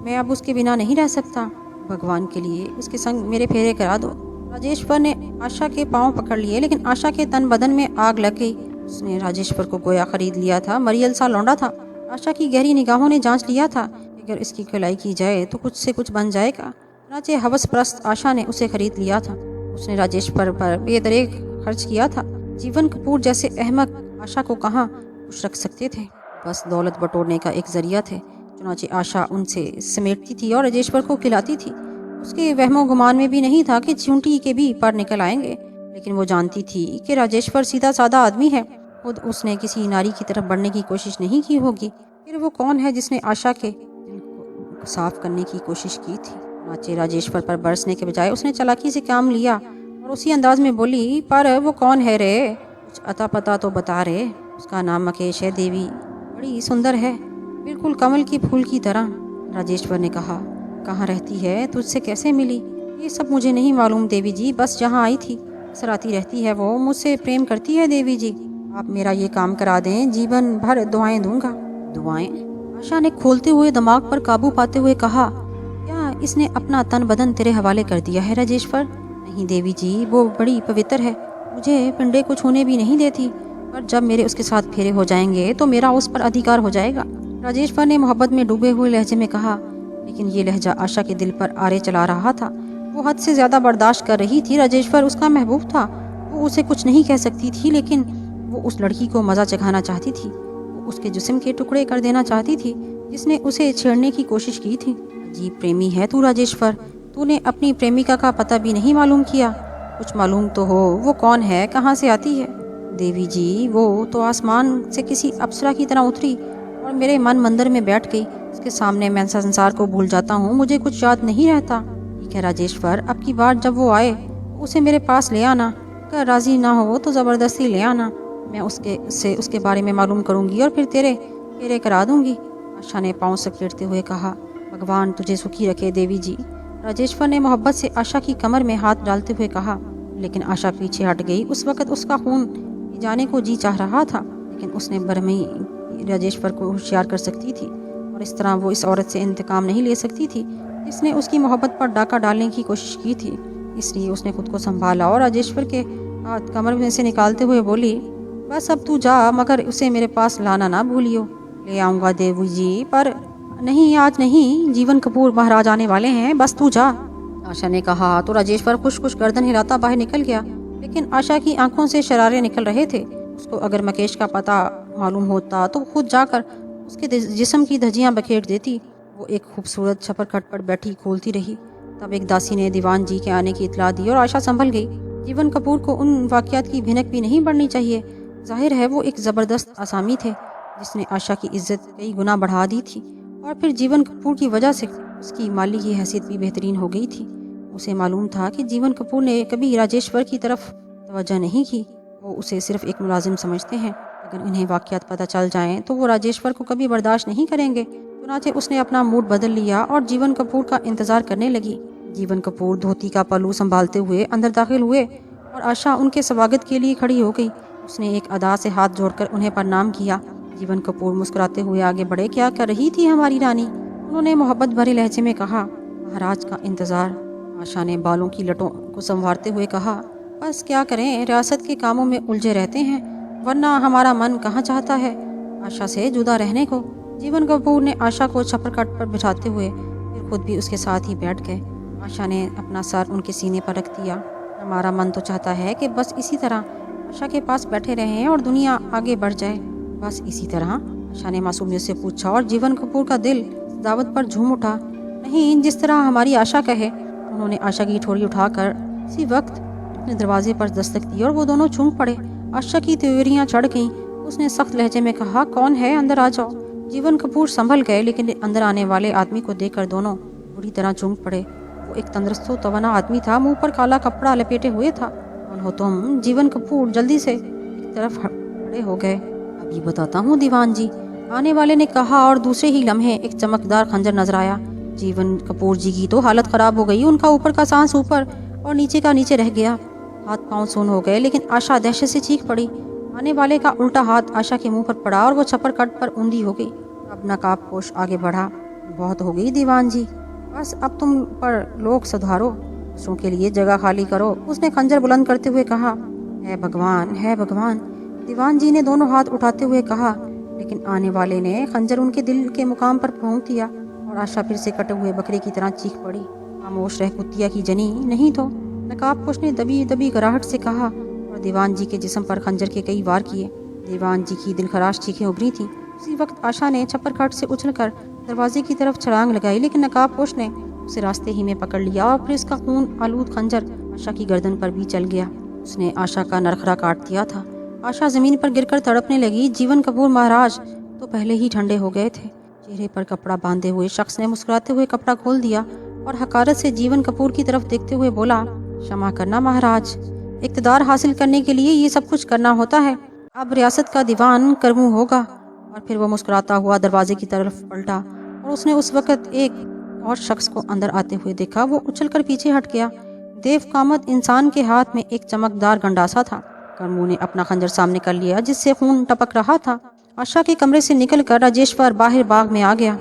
मैं अब उसके बिना नहीं रह सकता। भगवान के लिए उसके संग मेरे फेरे करा दो। राजेश्वर ने आशा के पांव पकड़ लिए, लेकिन आशा के तन बदन में आग लग गई। उसने राजेश्वर को गोया खरीद लिया था, मरियल सा लौंडा था। आशा की गहरी निगाहों ने जांच लिया था, अगर इसकी खिलाई की जाए तो कुछ से कुछ बन जाएगा। राजे हवस प्रस्त आशा ने उसे खरीद लिया था। उसने राजेश्वर पर बेदरेग खर्च किया था। जीवन कपूर जैसे अहमक आशा को कहाँ खुश रख सकते थे? बस दौलत बटोरने का एक जरिया थे। चुनाचे आशा उनसे समेटती थी और राजेश्वर को खिलाती थी। उसके वहमो गुमान में भी नहीं था कि चूंटी के भी पर निकल आएंगे, लेकिन वो जानती थी कि राजेश्वर सीधा साधा आदमी है। खुद उसने किसी नारी की तरफ बढ़ने की कोशिश नहीं की होगी, फिर वो कौन है जिसने आशा के दिल को साफ करने की कोशिश की थी? नाचे राजेश्वर पर बरसने के बजाय उसने चालाकी से काम लिया और उसी अंदाज में बोली, पर वो कौन है रे? कुछ अता पता तो बता रे। उसका नाम मकेश है देवी, बड़ी सुंदर है, बिल्कुल कमल के फूल की तरह। राजेश्वर ने कहा। कहाँ रहती है? तुझसे कैसे मिली? ये सब मुझे नहीं मालूम देवी जी, बस जहाँ आई थी सराती रहती है। वो मुझसे प्रेम करती है देवी जी। आप मेरा ये काम करा दें, जीवन भर दुआएं दूंगा। दुआएं? आशा ने खोलते हुए दिमाग पर काबू पाते हुए कहा, क्या इसने अपना तन बदन तेरे हवाले कर दिया है राजेश्वर? नहीं देवी जी, वो बड़ी पवित्र है, मुझे पिंडे को छूने भी नहीं देती, पर जब मेरे उसके साथ फेरे हो जाएंगे तो मेरा उस पर अधिकार हो जाएगा। राजेश्वर ने मोहब्बत में डूबे हुए लहजे में कहा, लेकिन ये लहजा आशा के दिल पर आरे चला रहा था। वो हद से ज्यादा बर्दाश्त कर रही थी। राजेश्वर उसका महबूब था, वो उसे कुछ नहीं कह सकती थी, लेकिन वो उस लड़की को मजा चखाना चाहती थी। वो उसके जिस्म के टुकड़े कर देना चाहती थी जिसने उसे छेड़ने की कोशिश की थी। अजीब प्रेमी है तू राजेश्वर, तूने अपनी प्रेमिका का पता भी नहीं मालूम किया। कुछ मालूम तो हो, वो कौन है, कहाँ से आती है? देवी जी, वो तो आसमान से किसी अप्सरा की तरह उतरी और मेरे मन मंदिर में बैठ गई। उसके सामने मैं संसार को भूल जाता हूँ, मुझे कुछ याद नहीं रहता। ठीक है राजेश्वर, अब की बार जब वो आए उसे मेरे पास ले आना। अगर राजी ना हो तो ज़बरदस्ती ले आना। मैं उससे उसके बारे में मालूम करूँगी और फिर तेरे फेरे करा दूँगी। आशा ने पाँव सकेटते हुए कहा, भगवान तुझे सुखी रखे देवी जी। राजेश्वर ने मोहब्बत से आशा की कमर में हाथ डालते हुए कहा, लेकिन आशा पीछे हट गई। उस वक़्त उसका खून पी जाने को जी चाह रहा था, लेकिन उसने बरमई राजेश्वर को होशियार कर सकती थी और इस तरह वो इस औरत से इंतकाम नहीं ले सकती थी जिसने उसकी मोहब्बत पर डाका डालने की कोशिश की थी। इसलिए उसने खुद को संभाला और राजेश्वर के हाथ कमर में से निकालते हुए बोली, बस अब तू जा, मगर उसे मेरे पास लाना ना भूलियो। ले आऊँगा देवी जी, पर नहीं, आज नहीं, जीवन कपूर महाराज आने वाले हैं, बस तू जा। आशा ने कहा तो राजेश्वर खुश खुश गर्दन हिलाता बाहर निकल गया, लेकिन आशा की आंखों से शरारे निकल रहे थे। उसको अगर मकेश का पता मालूम होता तो खुद जाकर उसके जिस्म की धज्जियां बखेर देती। वो एक खूबसूरत छपर खट पर बैठी खोलती रही। तब एक दासी ने दीवान जी के आने की इतला दी और आशा संभल गई। जीवन कपूर को उन वाकयात की भिनक भी नहीं बढ़नी चाहिए। जाहिर है वो एक ज़बरदस्त आसामी थे जिसने आशा की इज्जत कई गुना बढ़ा दी थी, और फिर जीवन कपूर की वजह से उसकी माली की हैसियत भी बेहतरीन हो गई थी। उसे मालूम था कि जीवन कपूर ने कभी राजेश्वर की तरफ तवज्जो नहीं की, वो उसे सिर्फ एक मुलाजिम समझते हैं। अगर उन्हें वाकयात पता चल जाएं तो वो राजेश्वर को कभी बर्दाश्त नहीं करेंगे। चुनाचे उसने अपना मूड बदल लिया और जीवन कपूर का इंतजार करने लगी। जीवन कपूर धोती का पल्लू संभालते हुए अंदर दाखिल हुए और आशा उनके स्वागत के लिए खड़ी हो गई। उसने एक अदा से हाथ जोड़कर उन्हें प्रणाम किया। जीवन कपूर मुस्कुराते हुए आगे बढ़े। क्या कर रही थी हमारी रानी? उन्होंने मोहब्बत भरे लहजे में कहा। महाराज का इंतजार। आशा ने बालों की लटों को संवारते हुए कहा, बस क्या करें, रियासत के कामों में उलझे रहते हैं, वरना हमारा मन कहाँ चाहता है आशा से जुदा रहने को। जीवन कपूर ने आशा को छपरकट पर बिठाते हुए फिर खुद भी उसके साथ ही बैठ गए। आशा ने अपना सर उनके सीने पर रख दिया। हमारा मन तो चाहता है कि बस इसी तरह आशा के पास बैठे रहें और दुनिया आगे बढ़ जाए, बस इसी तरह। आशा ने मासूमियत से पूछा और जीवन कपूर का दिल दावत पर झूम उठा। नहीं, जिस तरह हमारी आशा कहे। उन्होंने आशा की ठोड़ी उठाकर इसी वक्त अपने दरवाजे पर दस्तक दी और वो दोनों चूम पड़े। आशा की त्योरियां चढ़ गईं। उसने सख्त लहजे में कहा, कौन है, अंदर आ जाओ। जीवन कपूर संभल गए, लेकिन अंदर आने वाले आदमी को देखकर दोनों बुरी तरह चूम पड़े। वो एक तंदुरुस्त तवाना आदमी था, मुंह पर काला कपड़ा लपेटे हुए था। कौन हो तुम? जीवन कपूर जल्दी से एक तरफ खड़े हो गए। अभी बताता हूँ दीवान जी, आने वाले ने कहा, और दूसरे ही लम्हे एक चमकदार खंजर नजर आया। जीवन कपूर जी की तो हालत खराब हो गई। उनका ऊपर का सांस ऊपर और नीचे का नीचे रह गया। हाथ पांव सून हो गए, लेकिन आशा दहशत से चीख पड़ी। आने वाले का उल्टा हाथ आशा के मुंह पर पड़ा और वो छपर कट पर ऊंधी हो गई। अब नकाबपोश आगे बढ़ा। बहुत हो गई दीवान जी, बस अब तुम पर लोग सुधारो, दूसरों के लिए जगह खाली करो। उसने खंजर बुलंद करते हुए कहा, है भगवान, है भगवान। दीवान जी ने दोनों हाथ उठाते हुए कहा, लेकिन आने वाले ने खंजर उनके दिल के मुकाम पर पहुंच दिया और आशा फिर से कटे हुए बकरे की तरह चीख पड़ी। खामोश रह कुतिया की जनी, नहीं तो। नकाबपोश ने दबी दबी कराहट से कहा और दीवान जी के जिस्म पर खंजर के कई वार किए। दीवान जी की दिलखराश चीखें उभरी थी। उसी वक्त आशा ने छप्पर खाट से उछलकर दरवाजे की तरफ छलांग लगाई, लेकिन नकाबपोश ने उसे रास्ते ही में पकड़ लिया और फिर इसका खून आलूद खंजर आशा की गर्दन पर भी चल गया। उसने आशा का नरखरा काट दिया था। आशा जमीन पर गिरकर तड़पने लगी। जीवन कपूर महाराज तो पहले ही ठंडे हो गए थे। चेहरे पर कपड़ा बांधे हुए शख्स ने मुस्कुराते हुए कपड़ा खोल दिया और हकारत से जीवन कपूर की तरफ देखते हुए बोला, क्षमा करना महाराज, इक़्तिदार हासिल करने के लिए ये सब कुछ करना होता है। अब रियासत का दीवान करमू होगा। और फिर वो मुस्कुराता हुआ दरवाजे की तरफ पलटा और उसने उस वक्त एक और शख्स को अंदर आते हुए देखा। वो उछलकर पीछे हट गया। देव कामत इंसान के हाथ में एक चमकदार गंडासा था। कर्मू ने अपना खंजर सामने कर लिया जिससे खून टपक रहा था। आशा के कमरे से निकलकर राजेश्वर बाहर बाग में आ गया।